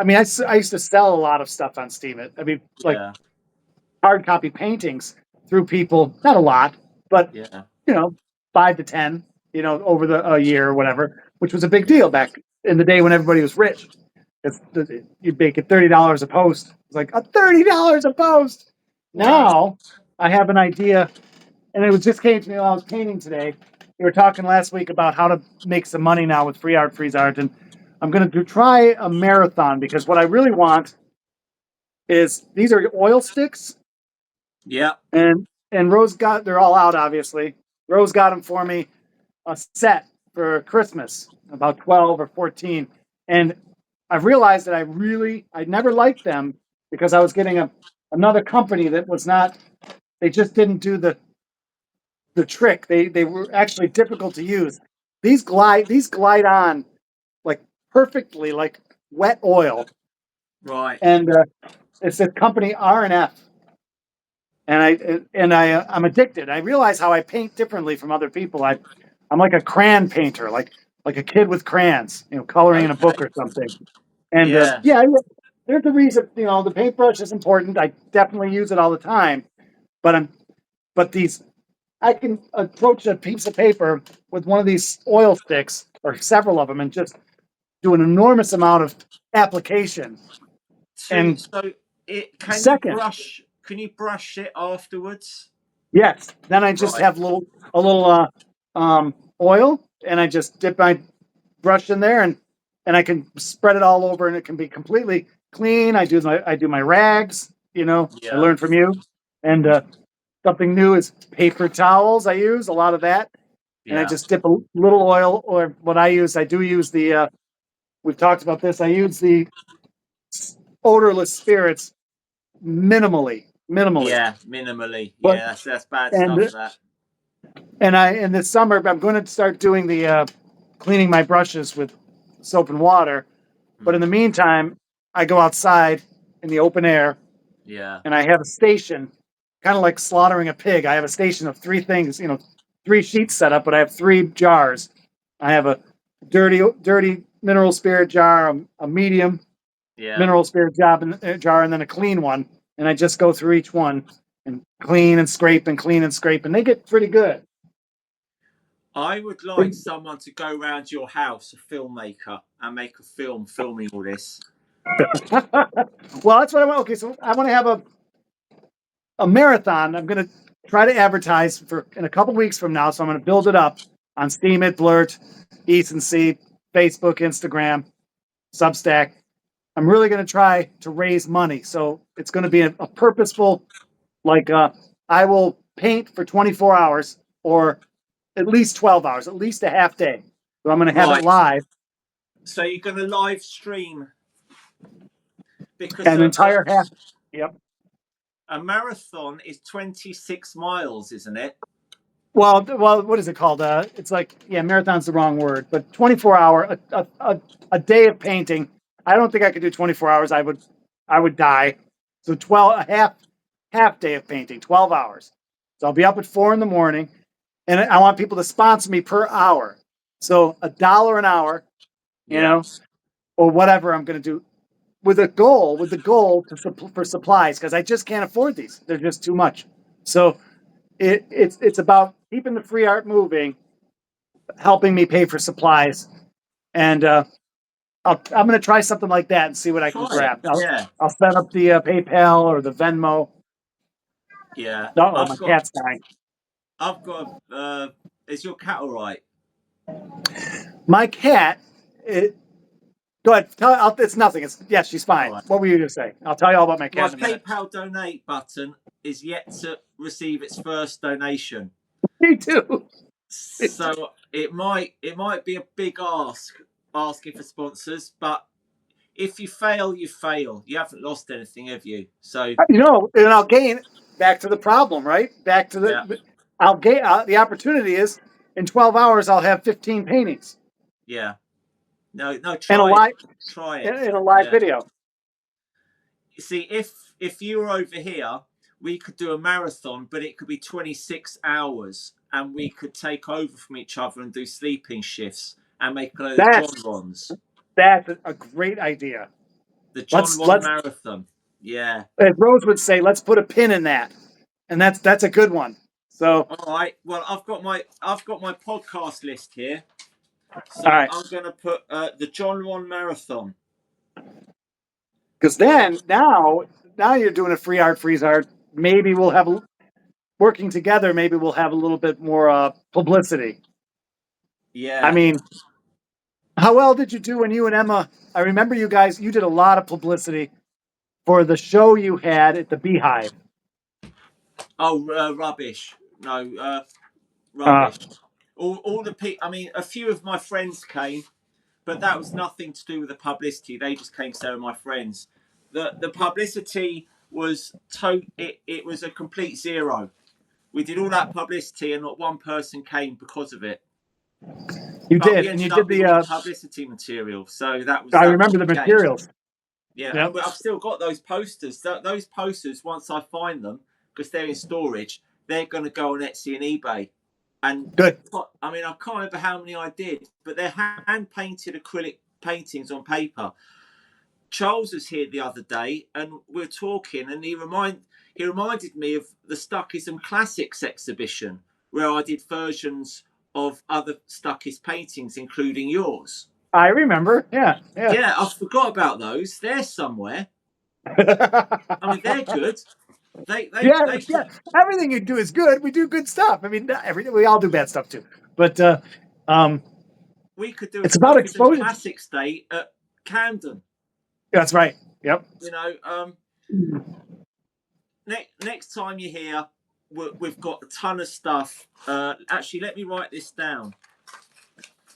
mean, I used to sell a lot of stuff on Steam. I mean, like Yeah, hard copy paintings through people. Not a lot, but yeah, 5 to 10. Over a year or whatever, which was a big yeah, deal back in the day when everybody was rich. You'd make it $30 a post. It's like $30 a post. wow, Now I have an idea, and it was just came to me while I was painting today. We were talking last week about how to make some money now with free art, freeze art, and I'm going to try a marathon because what I really want is these are oil sticks, yeah, and Rose got they're all out obviously. Rose got them for me a set for Christmas, about 12 or 14, and I've realized that I never liked them because I was getting another company that was not. They just didn't do the trick. They were actually difficult to use. These glide on like perfectly like wet oil, right, and it's the company R&F. I'm addicted. I realize how I paint differently from other people. I'm like a crayon painter, like a kid with crayons, coloring in a book okay, or something. And yeah, yeah, there's a reason. The paintbrush is important. I definitely use it all the time. But these I can approach a piece of paper with one of these oil sticks or several of them and just do an enormous amount of application. And so it second, can you brush it afterwards? yes, then I just Right, have a little oil, and I just dip my brush in there, and I can spread it all over, and it can be completely clean. I do my rags. I yeah, learned from you, and something new is paper towels. I use a lot of that, and I yeah, just dip a little oil, or what I do use the. We've talked about this. I use the odorless spirits minimally, yeah, minimally, but yeah, that's bad and stuff, that. I in the summer I'm going to start doing the cleaning my brushes with soap and water. But in Hmm. the meantime, I go outside in the open air, Yeah, and I have a station, kind of like slaughtering a pig. I have a station of three things, 3 sheets set up, but I have 3 jars. I have a dirty mineral spirit jar, a medium yeah, mineral spirit jar, and then a clean one. And I just go through each one and clean and scrape, and they get pretty good. I would like someone to go around your house, a filmmaker, and make a film filming all this. Well, that's what I want. Okay, so I want to have a marathon. I'm going to try to advertise for in a couple weeks from now. So I'm going to build it up on Steam, Blurt, Ecency, Facebook, Instagram, Substack. I'm really going to try to raise money. So it's going to be a purposeful, like I will paint for 24 hours or at least 12 hours, at least a half day. So I'm going to have it Right. live, So you're going to live stream because an entire half. Yep. a marathon is 26 miles, isn't it? Well, what is it called? It's like, yeah, marathon's the wrong word, but 24-hour, a day of painting. I don't think I could do 24 hours. I would die. So 12, a half day of painting, 12 hours. So I'll be up at 4 in the morning, and I want people to sponsor me per hour. So $1 an hour, Yeah. or whatever I'm going to do, with the goal for supplies, because I just can't afford these. They're just too much. So it's about keeping the free art moving, helping me pay for supplies, and I'm going to try something like that and see what I can Try it. grab. Yeah. I'll set up the PayPal or the Venmo. Yeah. Oh, my cat's dying. I've got. Is your cat all right? My cat. Go ahead. It's nothing. Yes, she's fine. All right. What were you going to say? I'll tell you all about my My cat in a minute. PayPal donate button is yet to receive its first donation. Me too. So it might be a big asking for sponsors, but if you fail, you fail. You haven't lost anything, have you? So And I'll gain back to the problem, right? Back to yeah, I'll gain the opportunity is in 12 hours I'll have 15 paintings yeah. No, and try it. in a live Yeah. video. You see, if you were over here, we could do a marathon, but it could be 26 hours, and we could take over from each other and do sleeping shifts and make a load of John That's Rons. that's a great idea. The John Ron Marathon. Yeah. As Rose would say, let's put a pin in that, and that's a good one. So All right. Well, I've got my podcast list here, so all right, I'm going to put the John Ron Marathon. because then now you're doing a free art, freeze art. Maybe we'll have working together. Maybe we'll have a little bit more publicity. Yeah. I mean, how well did you do when you and Emma? I remember you guys. You did a lot of publicity for the show you had at the Beehive. Oh, rubbish. No, rubbish. All the people. I mean, a few of my friends came, but that was nothing to do with the publicity. They just came so my friends. The publicity was it was a complete zero. We did all that publicity and not one person came because of it. You But did, we and you ended did up with all the publicity material, so that was. I remember the materials. Yeah, Yep. and I've still got those posters. Those posters, once I find them, because they're in storage, they're going to go on Etsy and eBay. And good. I mean, I can't remember how many I did, but they're hand painted acrylic paintings on paper. Charles was here the other day, and we were talking, and he reminded me of the Stuckism Classics exhibition, where I did versions of other Stuckist paintings, including yours. I remember. Yeah. Yeah, I forgot about those. They're somewhere. I mean, they're good. They yeah. Everything you do is good. We do good stuff. I mean, we all do bad stuff too. But we could do a it's about Stuckism exposure. Classics Day at Camden. That's right. Yep. Next time you're here, we've got a ton of stuff. Actually, let me write this down.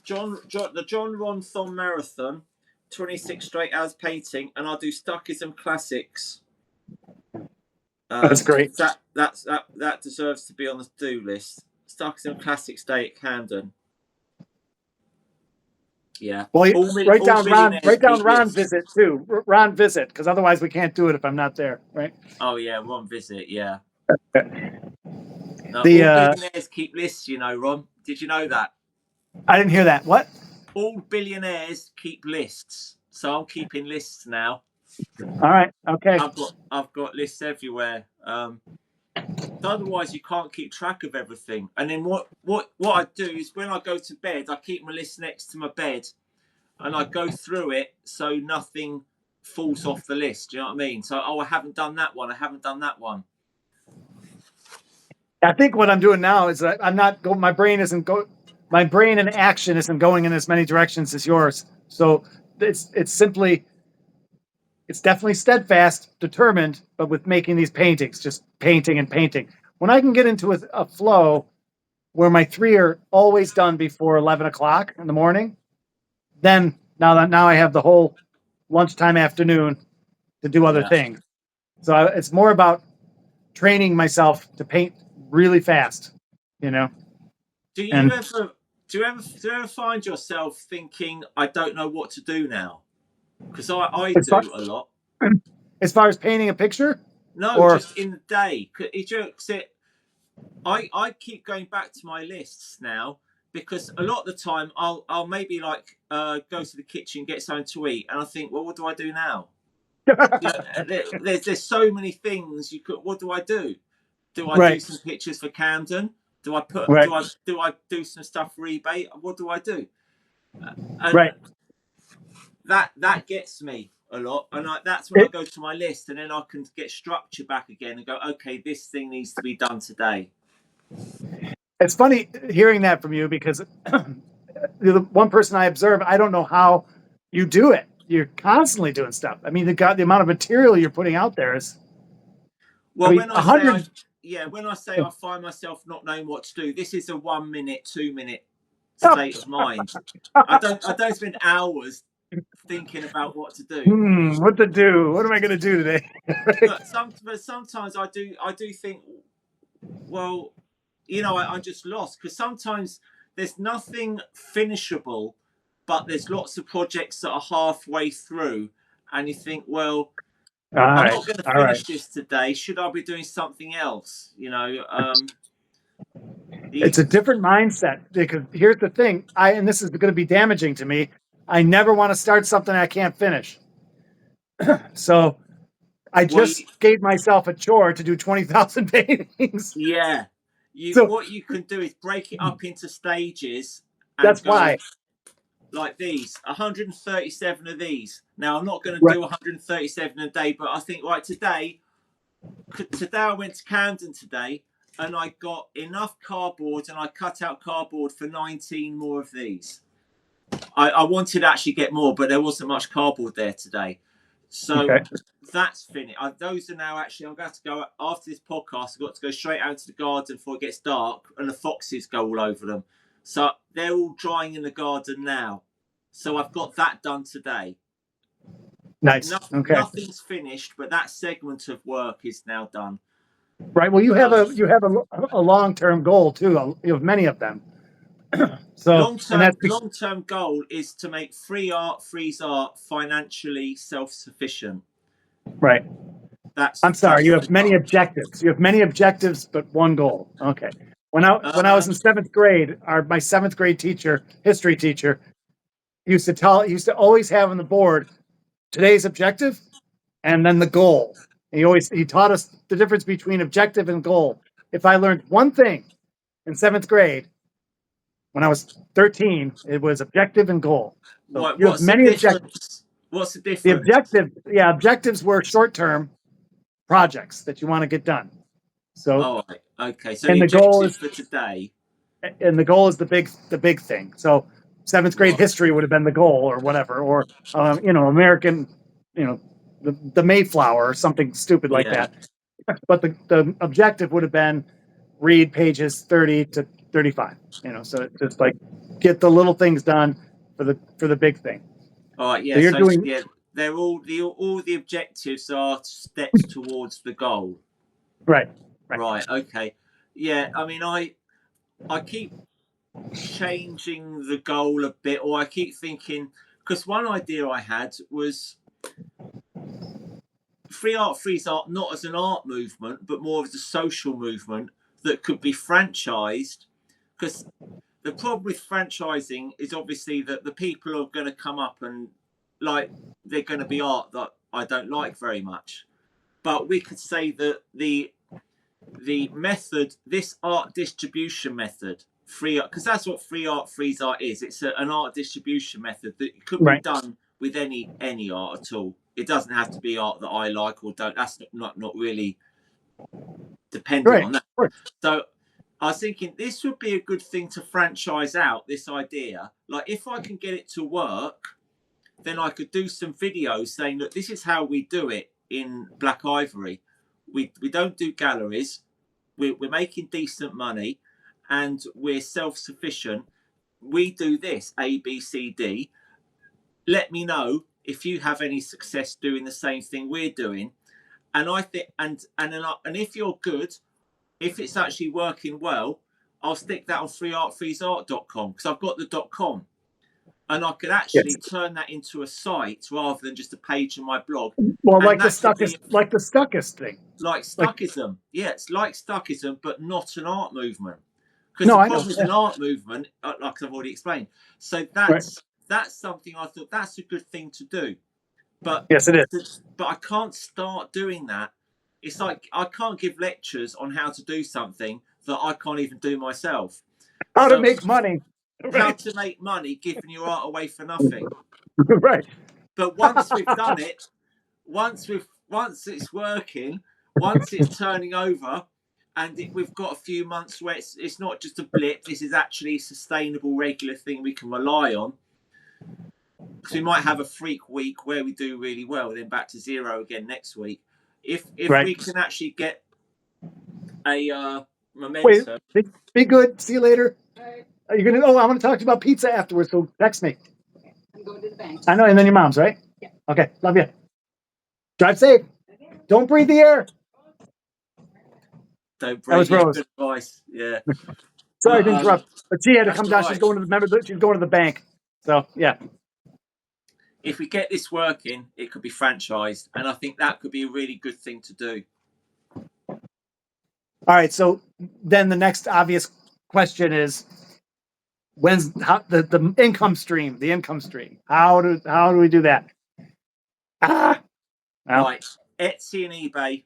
The John Ron Thon Marathon, 26 straight hours painting, and I'll do Stuckism Classics. That's great. That deserves to be on the do list. Stuckism Classics Day at Camden. Yeah. Well, write down Ron visit too. Ron visit, because otherwise we can't do it if I'm not there, right? Oh yeah, Ron visit. Yeah. All billionaires keep lists, Ron. Did you know that? I didn't hear that. What? All billionaires keep lists, so I'm keeping lists now. All right. Okay. I've got lists everywhere. Otherwise, you can't keep track of everything. And then what I do is when I go to bed, I keep my list next to my bed, and I go through it so nothing falls off the list. Do you know what I mean? So, I haven't done that one. I haven't done that one. I think what I'm doing now is that I'm not going. My brain and action isn't going in as many directions as yours. So it's definitely steadfast, determined, but with making these paintings, just painting and painting. When I can get into a flow where my 3 are always done before 11 o'clock in the morning, then now I have the whole lunchtime afternoon to do other things. So it's more about training myself to paint really fast, Do you And ever find yourself thinking, I don't know what to do now? Because I as far, do a lot. as far as painting a picture, No, or just in the day. I keep going back to my lists now because a lot of the time I'll maybe like go to the kitchen, get something to eat, and I think, well, what do I do now? You know, there's so many things you could. What do I do? Do I do right, some pictures for Camden? Do I put right, do I do some stuff for eBay? What do I do? And right. that gets me a lot, and that's when I go to my list, and then I can get structure back again and go, okay, this thing needs to be done today. It's funny hearing that from you because you're the one person I observe. I don't know how you do it. You're constantly doing stuff. I mean, the amount of material you're putting out there is. I Well, mean, when I say 100. when I say I find myself not knowing what to do, this is a 1 minute, 2 minute state of mind. I don't spend hours thinking about what to do. What to do? What am I going to do today? But sometimes I do think, well, you know, I'm just lost because sometimes there's nothing finishable, but there's lots of projects that are halfway through, and you think, well, All I'm right, not going to all right. finish this today. Should I be doing something else? You know, It's a different mindset because here's the thing. And this is going to be damaging to me. I never want to start something I can't finish. So I well, just gave myself a chore to do 20,000 paintings. yeah. So What you can do is break it up into stages and that's go why. like these 137 of these. Now I'm not going to Right. do 137 a day, but I think right today I went to Camden today and I got enough cardboard and I cut out cardboard for 19 more of these. I wanted to actually get more, but there wasn't much cardboard there today. So Okay. that's finished. Those are now actually, I'm going to go after this podcast. I've got to go straight out to the garden before it gets dark and the foxes go all over them. So they're all drying in the garden now. So I've got that done today. Nice. Okay. Nothing's finished, but that segment of work is now done. Right. Well, you have a long-term goal too. You have many of them. So, and that's Long term goal is to make freeze art financially self sufficient. right. I'm sorry. You That's the have many goal. objectives. You have many objectives, but one goal. Okay. When I was in seventh grade, my seventh grade teacher, history teacher, used to always have on the board today's objective and then the goal. He taught us the difference between objective and goal. If I learned one thing in seventh grade when I was 13, it was objective and goal. So you have What's the many objectives. difference? What's the The difference? objective, yeah, objectives were short-term projects that you want to get done. So, Oh, okay. So the and the goal objective is, for today, the big thing. So, seventh grade right? history would have been the goal, or whatever, or American, the Mayflower or something stupid like Yeah. that. But the objective would have been read pages 30 to 35. So it's just like get the little things done for the big thing. All right. So Yeah. you're So doing yeah, they're all the objectives are steps towards the goal. right, right, Right. Okay. Yeah. I mean, I keep changing the goal a bit, or I keep thinking because one idea I had was freeze art, not as an art movement, but more as a social movement that could be franchised. Because the problem with franchising is obviously that the people are going to come up and like they're going to be art that I don't like very much. But we could say that the method, this art distribution method, free art, because that's what freeze art is. It's an art distribution method that could be right, done with any art at all. It doesn't have to be art that I like or don't. That's not really dependent right. on that. Of course. So I was thinking this would be a good thing to franchise out this idea. Like if I can get it to work, then I could do some videos saying, look, this is how we do it in Black Ivory. We don't do galleries. We're making decent money and we're self-sufficient. We do this, A, B, C, D. Let me know if you have any success doing the same thing we're doing. And I think, and if you're good, if it's actually working well, I'll stick that on freeartfreezeart.com because I've got the .com, and I could actually turn that into a site rather than just a page in my blog. Well, And like the that could be Stuckist thing. like Stuckism. Yeah, it's like Stuckism, but not an art movement. Because No, the I know. problem is an art movement, like I've already explained. So that's something I thought that's a good thing to do. But Yes, it is. but I can't start doing that. It's like I can't give lectures on how to do something that I can't even do myself. How to So make money. how Right. to make money giving your art away for nothing. Right. But once we've done it, once it's working, once it's turning over, and we've got a few months where it's not just a blip. This is actually a sustainable, regular thing we can rely on. Because we might have a freak week where we do really well, then back to zero again next week. If we can actually get a momentum. Wait, be good. See you later. Are you gonna? Oh, I'm gonna talk to you about pizza afterwards. So text me. I'm going to the bank. I know, and then your mom's, right? Yeah. Okay. Love you. Drive safe. Don't breathe the air. Don't That was break. Yeah, Rose. good advice. Yeah. Sorry to interrupt, but she had to That's come all down. right. She's going to she's going to the bank. So yeah. If we get this working, it could be franchised, and I think that could be a really good thing to do. All right. So then the next obvious question is, when's the income stream? The income stream. How do we do that? Well. Right, Etsy and eBay.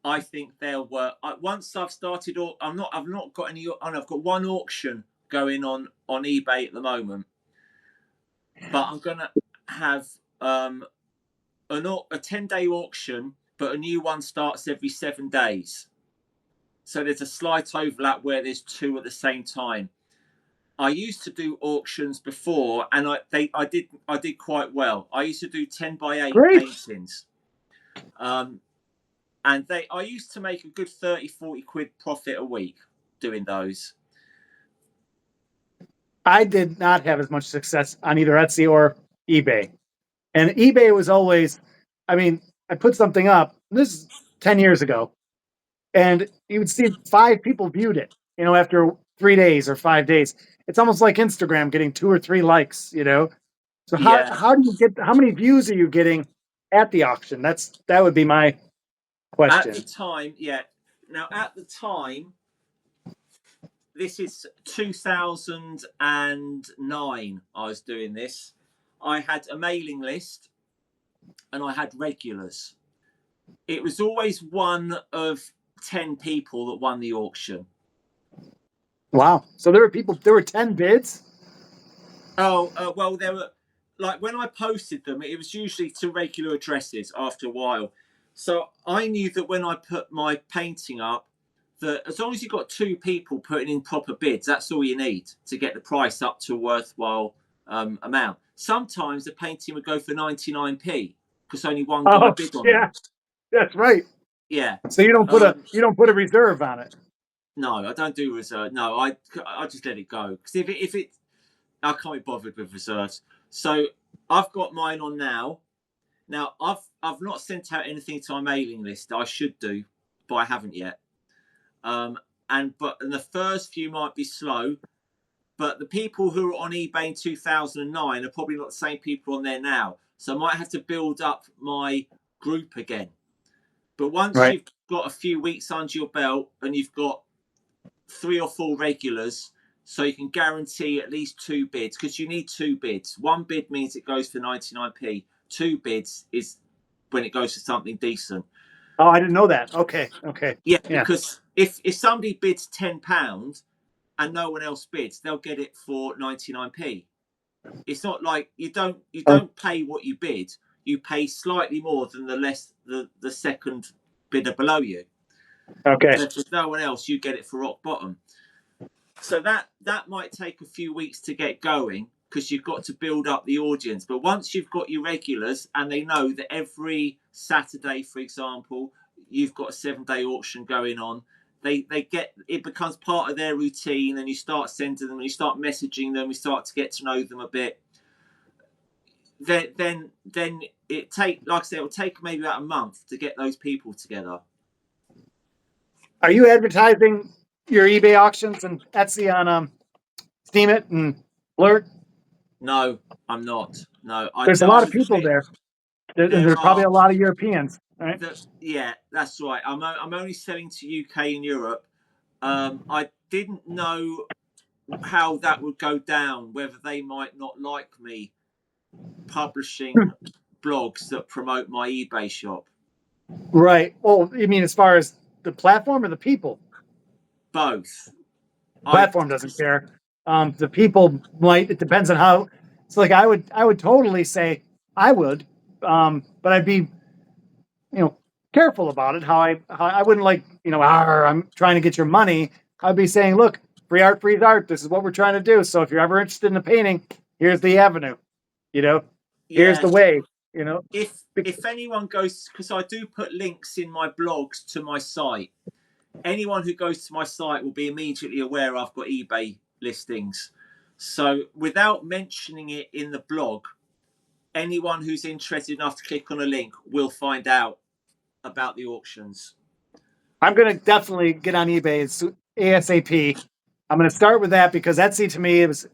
I think they'll work. Once I've started, I've not got any. I've got one auction going on eBay at the moment, but I'm gonna have a 10-day auction, but a new one starts every 7 days. So there's a slight overlap where there's two at the same time. I used to do auctions before, and I did quite well. I used to do 10x8 paintings, and I used to make a good 30-40 quid profit a week doing those. I did not have as much success on either Etsy or eBay, and eBay was always. I mean, I put something up. This is 10 years ago, and you would see 5 people viewed it. After 3 days or 5 days, it's almost like Instagram getting 2 or 3 likes. So how do you get? How many views are you getting at the auction? That would be my question. At the time, yeah. Now, at the time, this is 2009. I was doing this. I had a mailing list, and I had regulars. It was always one of 10 people that won the auction. Wow! So there were 10 bids. Oh, well, there were, like, when I posted them, it was usually to regular addresses after a while. So I knew that when I put my painting up, that as long as you've got 2 people putting in proper bids, that's all you need to get the price up to a worthwhile amount. Sometimes the painting would go for 99p because only one guy bid on it. That's right. Yeah. So you don't put a reserve on it. No, I don't do reserve. No, I just let it go because if it I can't be bothered with reserves. So I've got mine on now. Now I've not sent out anything to my mailing list. I should do, but I haven't yet. And the first few might be slow, but the people who were on eBay in 2009 are probably not the same people on there now. So I might have to build up my group again. But once you've got a few weeks under your belt and you've got 3 or 4 regulars, so you can guarantee at least 2 bids, because you need 2 bids. 1 bid means it goes for 99p. 2 bids is when it goes for something decent. Oh, I didn't know that. Okay. Yeah, because if somebody bids £10 and no one else bids, they'll get it for 99p. It's not like you don't pay what you bid. You pay slightly more than the second bidder below you. Okay. So if there's no one else, you get it for rock bottom. So that might take a few weeks to get going because you've got to build up the audience. But once you've got your regulars and they know that every Saturday, for example, you've got a 7-day auction going on, they get it becomes part of their routine, and you start sending them, and you start messaging them, you start to get to know them a bit. Then it will take maybe about a month to get those people together. Are you advertising your eBay auctions and Etsy on Steam It and Blurt? No, I'm not. No, There's a lot of people there. There There's probably are. a lot of Europeans, right? Yeah, that's right. I'm only selling to UK and Europe. I didn't know how that would go down, whether they might not like me publishing blogs that promote my eBay shop. Right. Well, you mean as far as the platform or the people? Both. Platform doesn't care. The people might. It depends on how. It's like I would totally say I would, but I'd be, careful about it. How I wouldn't like, I'm trying to get your money. I'd be saying, look, free art, free art. This is what we're trying to do. So if you're ever interested in a painting, here's the avenue. Here's Yeah. the way. If anyone goes, because I do put links in my blogs to my site. Anyone who goes to my site will be immediately aware I've got eBay listings. So without mentioning it in the blog, anyone who's interested enough to click on a link will find out about the auctions. I'm going to definitely get on eBay ASAP. I'm going to start with that because Etsy to me, it was,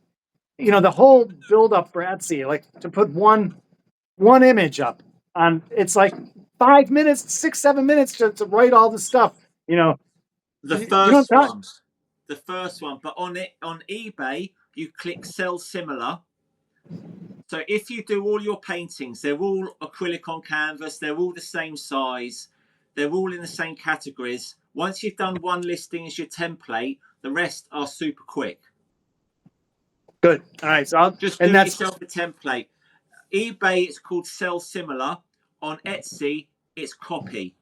the whole build up for Etsy, like to put one image up on, it's like 5 minutes, 6, 7 minutes to write all the stuff, The first one, but on eBay, you click sell similar. So if you do all your paintings, they're all acrylic on canvas, they're all the same size, they're all in the same categories. Once you've done one listing as your template, the rest are super quick. Good. All right. So I'll just do yourself a template. eBay, it's called sell similar. On Etsy, it's copy.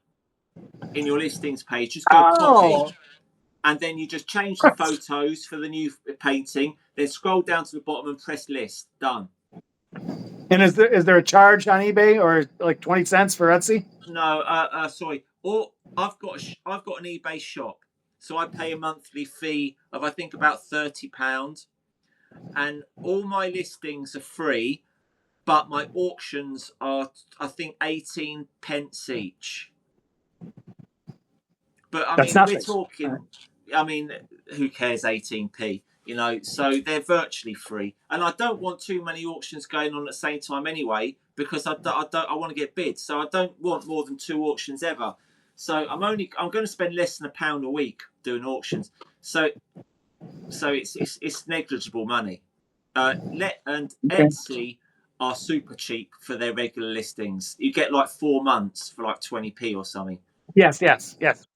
In your listings page, just go copy. And then you just change the photos for the new painting, then scroll down to the bottom and press list. Done. And is there a charge on eBay or like 20 cents for Etsy? No, sorry. Or I've got an eBay shop, so I pay a monthly fee of I think about £30, and all my listings are free, but my auctions are I think 18 pence each. But I mean, we're talking. I mean, who cares 18p? So they're virtually free, and I don't want too many auctions going on at the same time anyway, because I want to get bids, so I don't want more than 2 auctions ever. So I'm going to spend less than £1 a week doing auctions. So it's negligible money. Etsy are super cheap for their regular listings. You get like 4 months for like 20p or something. Yes.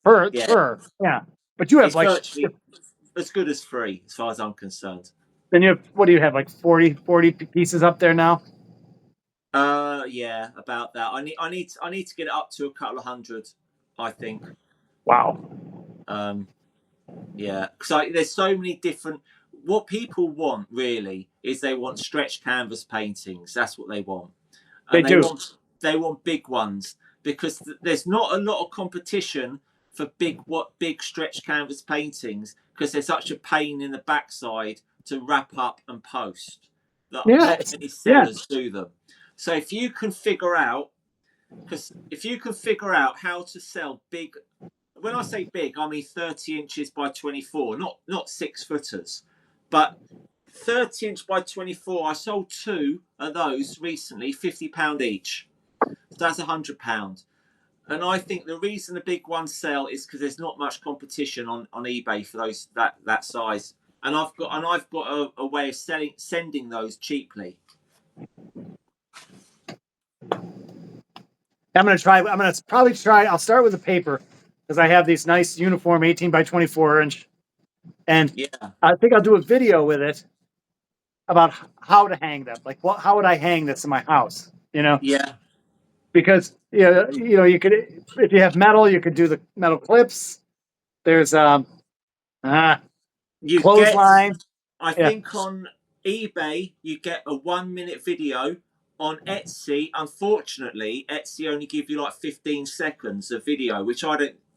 Per. Yeah. But you have it's virtually as good as free as far as I'm concerned. Then you have, what do you have, like 40 pieces up there now? Yeah, about that. I need to get it up to a couple of hundred, I think. Wow. Yeah, because there's so many different. What people want really is they want stretch canvas paintings. That's what they want. And they want big ones, because there's not a lot of competition for big stretch canvas paintings, because they're such a pain in the backside to wrap up and post that not many sellers do them. So if you can figure out how to sell big, when I say big, I mean 30 inches by 24, not 6 footers, but 30 inch by 24. I sold 2 of those recently, £50 each. So that's £100. And I think the reason the big ones sell is because there's not much competition on eBay for those that size. And I've got a way of sending those cheaply. I'm going to probably try. I'll start with the paper, because I have these nice uniform 18 by 24 inch. And I think I'll do a video with it about how to hang them. Like, how would I hang this in my house? Yeah. Because you could, if you have metal, you could do the metal clips. There's clothesline. I think on eBay you get a 1-minute video. On Etsy, unfortunately, Etsy only give you like 15 seconds of video, which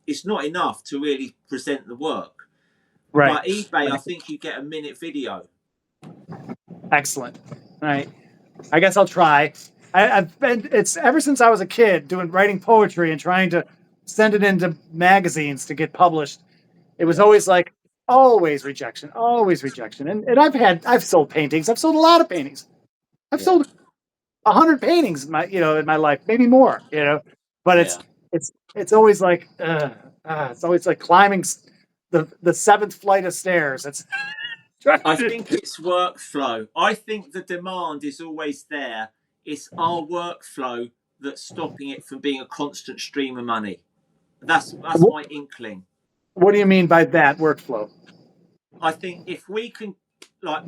it's not enough to really present the work. Right. But eBay, I think you get a minute video. Excellent. All right. I guess I'll try. It's ever since I was a kid writing poetry and trying to send it into magazines to get published. It was always like, always rejection, always rejection. And I've sold paintings. I've sold a lot of paintings. I've Yeah. sold 100 paintings in my life, maybe more. But Yeah. it's always like it's always like climbing the seventh flight of stairs. It's I think it's workflow. I think the demand is always there. It's our workflow that's stopping it from being a constant stream of money. That's my inkling. What do you mean by that workflow? I think if we can, like,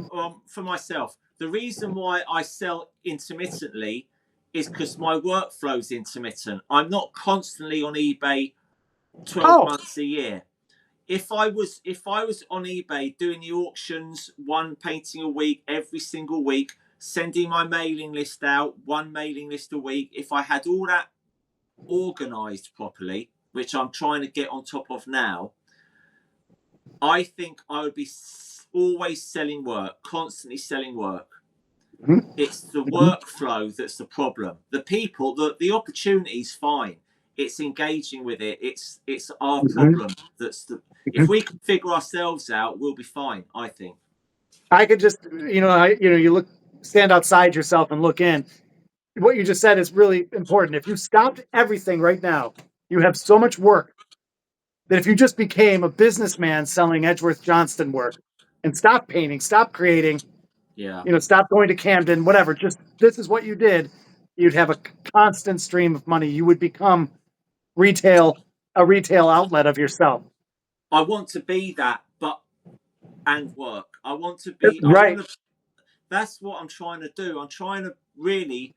for myself, the reason why I sell intermittently is because my workflow's intermittent. I'm not constantly on eBay 12 Oh, months a year. If I was on eBay doing the auctions, one painting a week, every single week, sending my mailing list out, one mailing list a week, if I had all that organized properly, which I'm trying to get on top of now, I think I would be always selling work, constantly selling work. mhm, It's the mhm, workflow that's the problem. The people, the opportunity's fine. It's engaging with it. It's our mhm, problem. That's the. If mhm. we can figure ourselves out, we'll be fine. I think. I could just, you look, stand outside yourself and look in. What you just said is really important. If you stopped everything right now, you have so much work that if you just became a businessman selling Edgeworth Johnston work and stop painting, stop creating, Yeah. stop going to Camden, whatever, just this is what you did, you'd have a constant stream of money. You would become a retail outlet of yourself. I want to be that, but and work. I want to be. I Right. want to. That's what I'm trying to do. I'm trying to really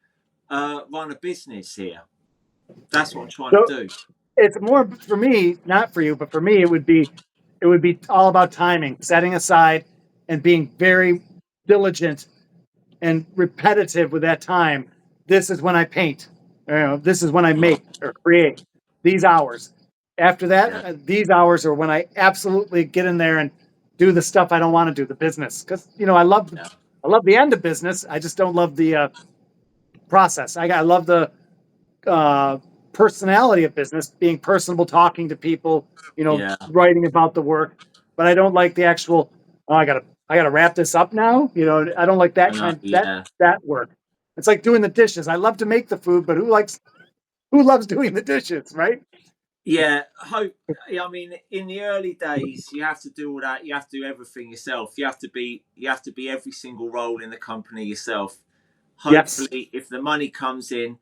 run a business here. That's what I'm trying So to do. it's more for me, not for you, but for me, it would be all about timing, setting aside and being very diligent and repetitive with that time. This is when I paint. This is when I Yeah. make or create these hours. After that, Yeah. these hours are when I absolutely get in there and do the stuff I don't want to do, the business. Because Yeah. I love the end of business. I just don't love the process. I love the uh, personality of business, being personable, talking to people, Yeah. writing about the work. But I don't like the actual. Oh, I gotta wrap this up now. I don't like I that know. kind Yeah. that work. It's like doing the dishes. I love to make the food, but who loves doing the dishes, right? Yeah, hope. I mean, in the early days, you have to do all that. You have to do everything yourself. You have to be every single role in the company yourself. Yes, Hopefully, if the money comes in,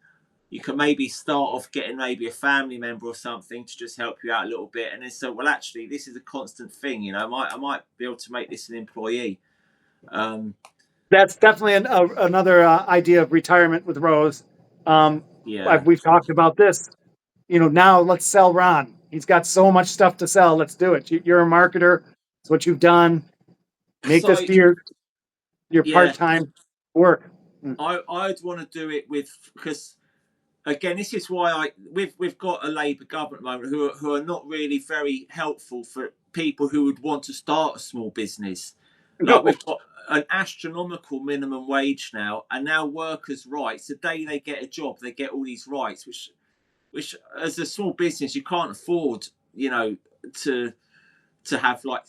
you can maybe start off getting maybe a family member or something to just help you out a little bit, and then so well, actually, this is a constant thing. I might be able to make this an employee. Um, that's definitely another idea of retirement with Rose. Um, yeah. we've talked about this. Now let's sell Ron. He's got so much stuff to sell. Let's do it. You're a marketer. It's what you've done. Make So this your yeah, part-time work. I'd want to do it with because again, this is why we've got a Labour government at the moment who are not really very helpful for people who would want to start a small business. Like No, we've got an astronomical minimum wage now, and now workers' rights. The day they get a job, they get all these rights, which as a small business you can't afford, to have like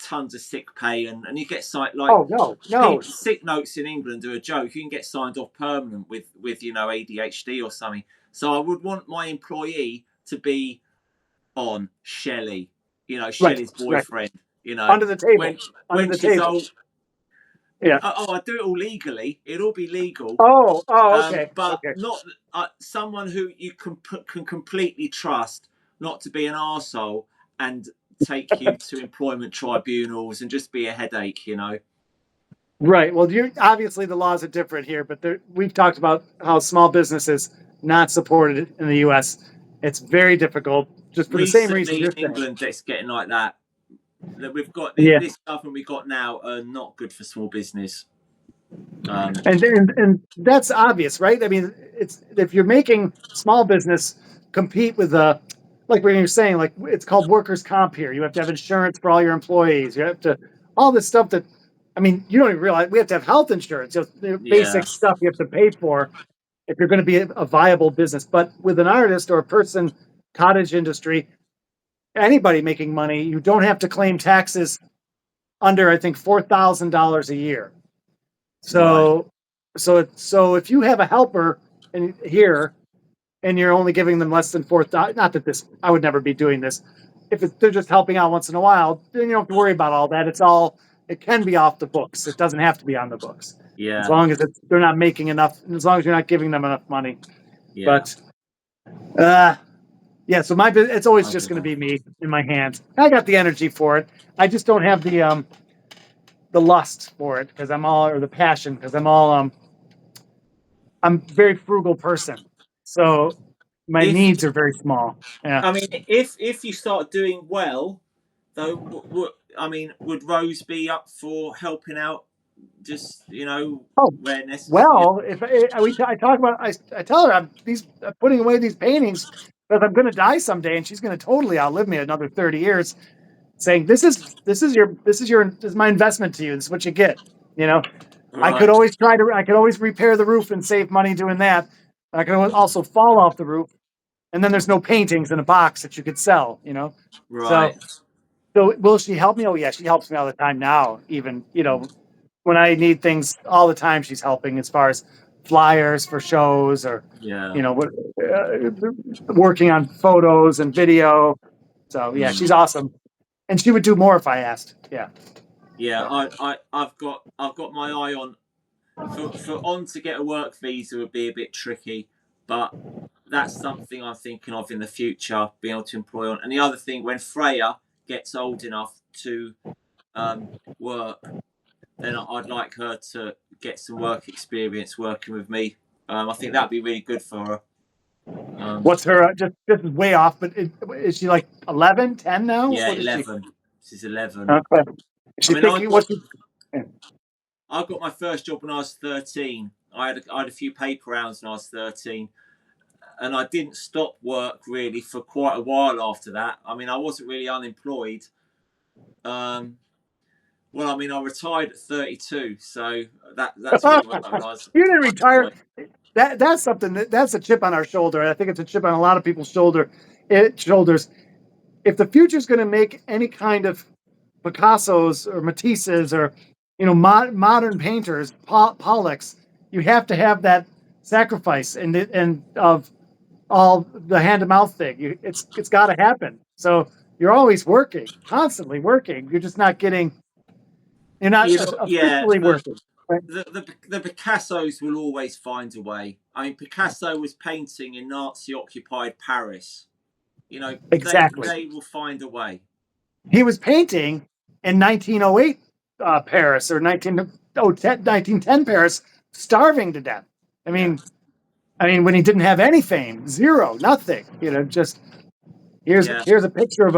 tons of sick pay and you get like oh no, no. people sick notes in England are a joke. You can get signed off permanent with ADHD or something. So I would want my employee to be on Shelley, Right, Shelley's right. boyfriend. Under the table, When under when the she's table. old, Yeah. I do it all legally. It'll all be legal, Oh, okay, but okay. not someone who you can completely trust not to be an arsehole and take you to employment tribunals and just be a headache. Right. Well, you obviously the laws are different here, but we've talked about how small business is not supported in the U.S. It's very difficult, just for the same reasons Recently you're in saying. England, it's getting like that. That we've got Yeah. this government we got now are not good for small business. Um, And that's obvious, right? I mean, it's if you're making small business compete with like when you're saying, like it's called workers' comp here. You have to have insurance for all your employees. You have to all this stuff that, I mean, you don't even realize we have to have health insurance. The yeah, basic stuff you have to pay for if you're going to be a viable business. But with an artist or a person, cottage industry, anybody making money, you don't have to claim taxes under, I think, $4,000 a year. So, so if you have a helper here, and you're only giving them less than 4,000, not that this, I would never be doing this. If they're just helping out once in a while, then you don't have to worry about all that. It can be off the books. It doesn't have to be on the books. Yeah. As long as they're not making enough, as long as you're not giving them enough money. Yeah. But, yeah, so it's always just going to be me in my hands. I got the energy for it. I just don't have the lust for it because or the passion because I'm a very frugal person. So my needs are very small. Yeah. I mean, if you start doing well, though, would Rose be up for helping out? Just where necessary. Well, if I talk about, I tell her I'm putting away these paintings because I'm going to die someday, and she's going to totally outlive me another 30 years. Saying this is my investment to you. This is what you get. Right. I could always repair the roof and save money doing that. I could also fall off the roof, and then there's no paintings in a box that you could sell. Right. So will she help me? Oh yeah, she helps me all the time now. Even when I need things all the time, she's helping as far as flyers for shows or working on photos and video. So yeah, she's awesome, and she would do more if I asked. Yeah. Yeah, I've got my eye on for On to get a work visa would be a bit tricky, but that's something I'm thinking of in the future, being able to employ On. And the other thing, when Freya gets old enough to work, then I'd like her to get some work experience working with me. I think that'd be really good for her. What's her, just way off, but is she like 11, 10 now? Yeah, 11. She's 11. Okay. I got my first job when I was 13. I had a few paper rounds when I was 13. And I didn't stop work really for quite a while after that. I mean, I wasn't really unemployed. I retired at 32, so that's really when I was. You didn't retire. That's something that's a chip on our shoulder. I think it's a chip on a lot of people's shoulders. If the future's going to make any kind of Picassos or Matisses or modern painters, Pollocks, you have to have that sacrifice and of all the hand to mouth thing. It's got to happen. So you're always working, constantly working. You're just not getting. You're not officially working. Right? The Picassos will always find a way. I mean, Picasso was painting in Nazi-occupied Paris. Exactly. They will find a way. He was painting in 1908 Paris or 1910 Paris, starving to death. I mean, when he didn't have any fame, zero, nothing. Just here's a picture of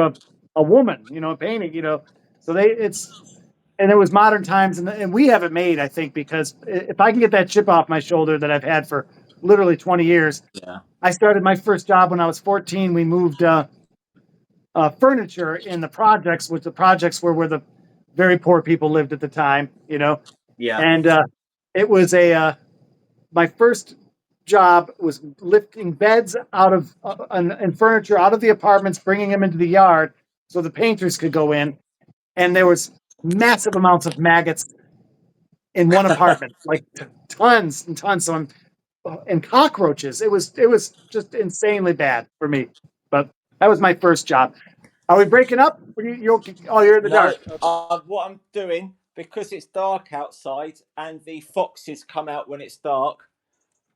a woman, a painting. So and it was modern times, and we have it made, I think, because if I can get that chip off my shoulder that I've had for literally 20 years. Yeah. I started my first job when I was 14. We moved furniture in the projects, which the projects were where the very poor people lived at the time, Yeah. And it was my first job was lifting beds out of and furniture out of the apartments, bringing them into the yard so the painters could go in. And there was massive amounts of maggots in one apartment, like tons and tons. And cockroaches. It was just insanely bad for me. But that was my first job. Are we breaking up? You're in the dark. What I'm doing, because it's dark outside and the foxes come out when it's dark.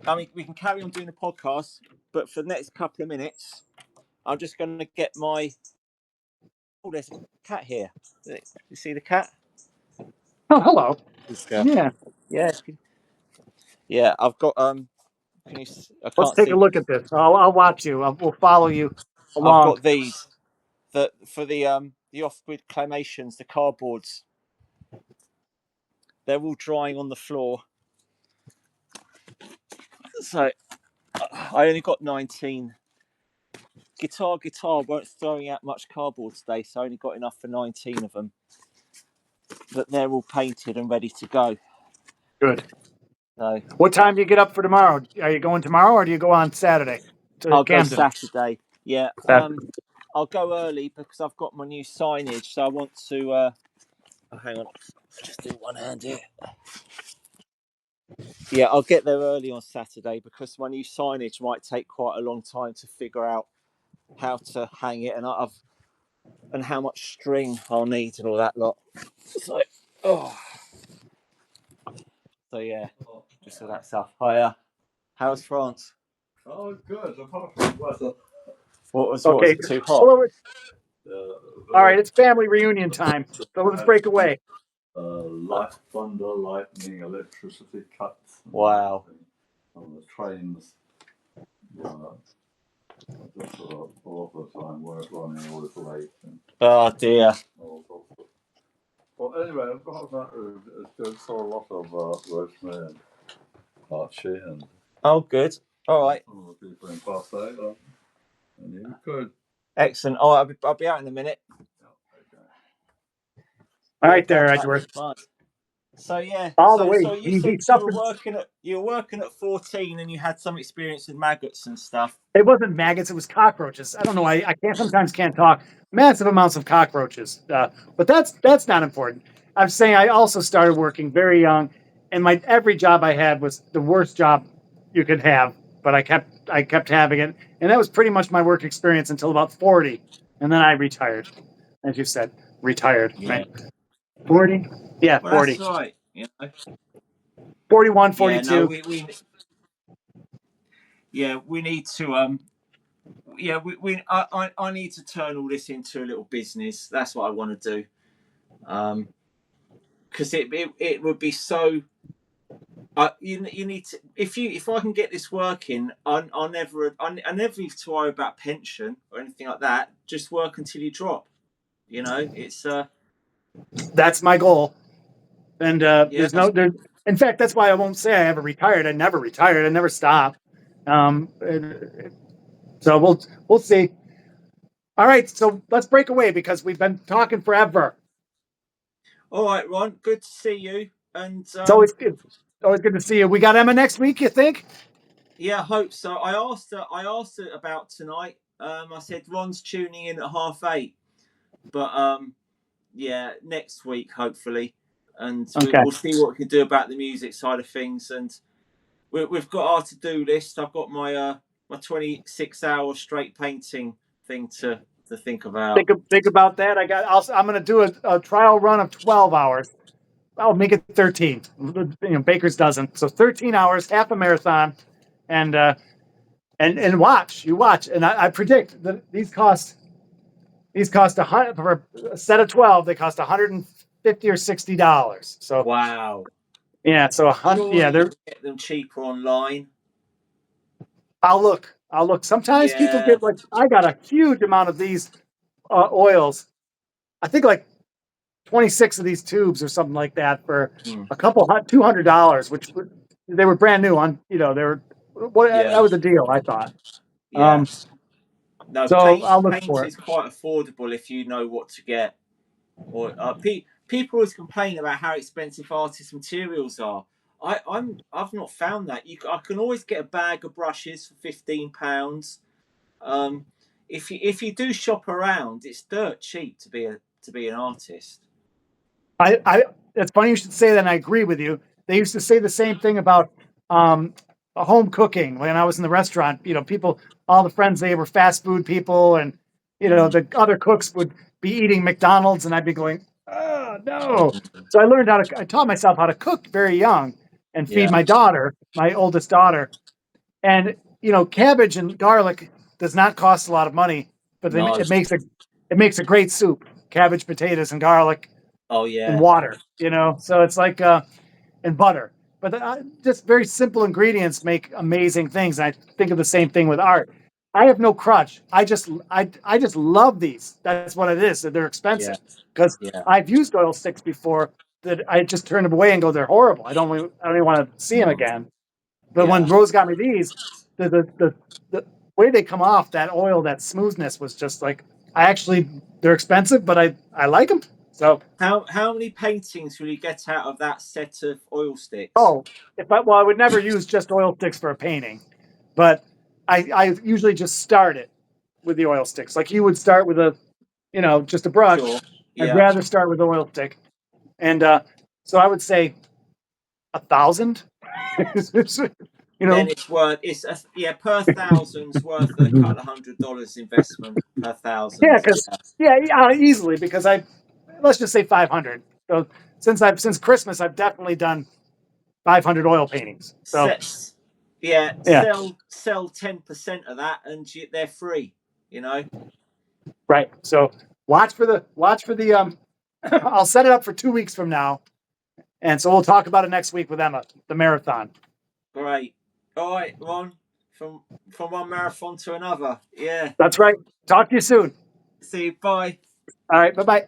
I mean, we can carry on doing the podcast, but for the next couple of minutes, I'm just going to get my. Oh, there's a cat here. You see the cat? Oh, hello. Yeah. Yeah. I've got Let's take a look at this. I'll watch you. We'll follow you along. I've got these for the off-grid clamations, the cardboards. They're all drying on the floor. So I only got 19. Guitar weren't throwing out much cardboard today, so I only got enough for 19 of them. But they're all painted and ready to go. Good. So, what time do you get up for tomorrow? Are you going tomorrow or do you go on Saturday? I'll go Saturday. Yeah. I'll go early because I've got my new signage. So I want to. Oh, hang on, just do one hand here. Yeah, I'll get there early on Saturday because my new signage might take quite a long time to figure out how to hang it, and how much string I'll need and all that lot. So, so yeah, just all that stuff. Hiya, how's France? Oh, good. Apart from weather. What was Okay. it too hot? Well, all right, it's family reunion time, so let's break away. Light thunder, lightning, electricity cuts. Wow. On the trains. Just all the time we're running all this late. Oh dear. Well, anyway, I've got that. It's saw a lot of rosemary and Archie and. Oh, good. All right. Some of the people in Marseille. And you could. Excellent. Oh, I'll be out in a minute. All right, there, Edgeworth. So yeah. All the way. So you said you were working at 14 and you had some experience with maggots and stuff. It wasn't maggots; it was cockroaches. I don't know. I sometimes can't talk. Massive amounts of cockroaches, but that's not important. I'm saying I also started working very young, and my every job I had was the worst job you could have. But I kept having it, and that was pretty much my work experience until about 40, and then I retired. As you said, retired. Yeah. Right? 40. Yeah, well, 40. That's right. You know. 41, 42. Yeah, no, we need to I need to turn all this into a little business. That's what I want to do. Because it would be so. You need to if I can get this working, I never need to worry about pension or anything like that. Just work until you drop. You know, it's That's my goal. And in fact, that's why I won't say I ever retired. I never retired. I never stopped. So we'll see. All right, so let's break away because we've been talking forever. All right, Ron. Good to see you. And it's always good to see you. We got Emma next week, you think? Yeah, I hope so. I asked her about tonight. I said Ron's tuning in at 8:30, but yeah, next week hopefully, and we'll see what we can do about the music side of things. And we've got our to-do list. I've got my 26-hour straight painting thing to think about. Think about that. I'm going to do a trial run of 12 hours. I'll make it 13. Baker's dozen. So 13 hours, half a marathon, and watch. And I predict that these cost $100 for a set of 12. They cost $150 or $60. So wow. Yeah. So they're get them cheaper online. I'll look. Sometimes people get I got a huge amount of these oils. I think like 26 of these tubes or something like that for a couple $200, which they were brand new on. That was a deal, I thought. Yeah. So I'll look for it. Paint is quite affordable if you know what to get. Or people always complain about how expensive artist materials are. I've not found that. I can always get a bag of brushes for £15. If you do shop around, it's dirt cheap to be an artist. It's funny you should say that, and I agree with you. They used to say the same thing about home cooking when I was in the restaurant. All the friends, they were fast food people, and the other cooks would be eating McDonald's, and I'd be going, oh no. So I taught myself how to cook very young and feed my daughter, my oldest daughter. And cabbage and garlic does not cost a lot of money, but it makes a great soup. Cabbage, potatoes, and garlic. Oh yeah. And water. So it's like and butter. But just very simple ingredients make amazing things. And I think of the same thing with art. I have no crutch. I just love these. That's what it is. They're expensive because I've used oil sticks before that I just turn them away and go, they're horrible. I don't even want to see them again. But when Rose got me these, the way they come off, that oil, that smoothness was just like, they're expensive, but I like them. So how many paintings will you get out of that set of oil sticks? Oh, I would never use just oil sticks for a painting, but I usually just start it. with the oil sticks. Like you would start with a, just a brush. Sure. I'd Yeah. rather start with the oil stick. And so I would say 1,000. Then it's worth per thousand's worth a couple of $100 investment per thousand. Yeah, because easily, because let's just say 500. So since Christmas, I've definitely done 500 oil paintings. So sell 10% of that and they're free. Right. So watch for the I'll set it up for 2 weeks from now, and so we'll talk about it next week with Emma, the marathon. Great. All right, Ron. From one marathon to another. Yeah. That's right. Talk to you soon. See you. Bye. All right. Bye-bye.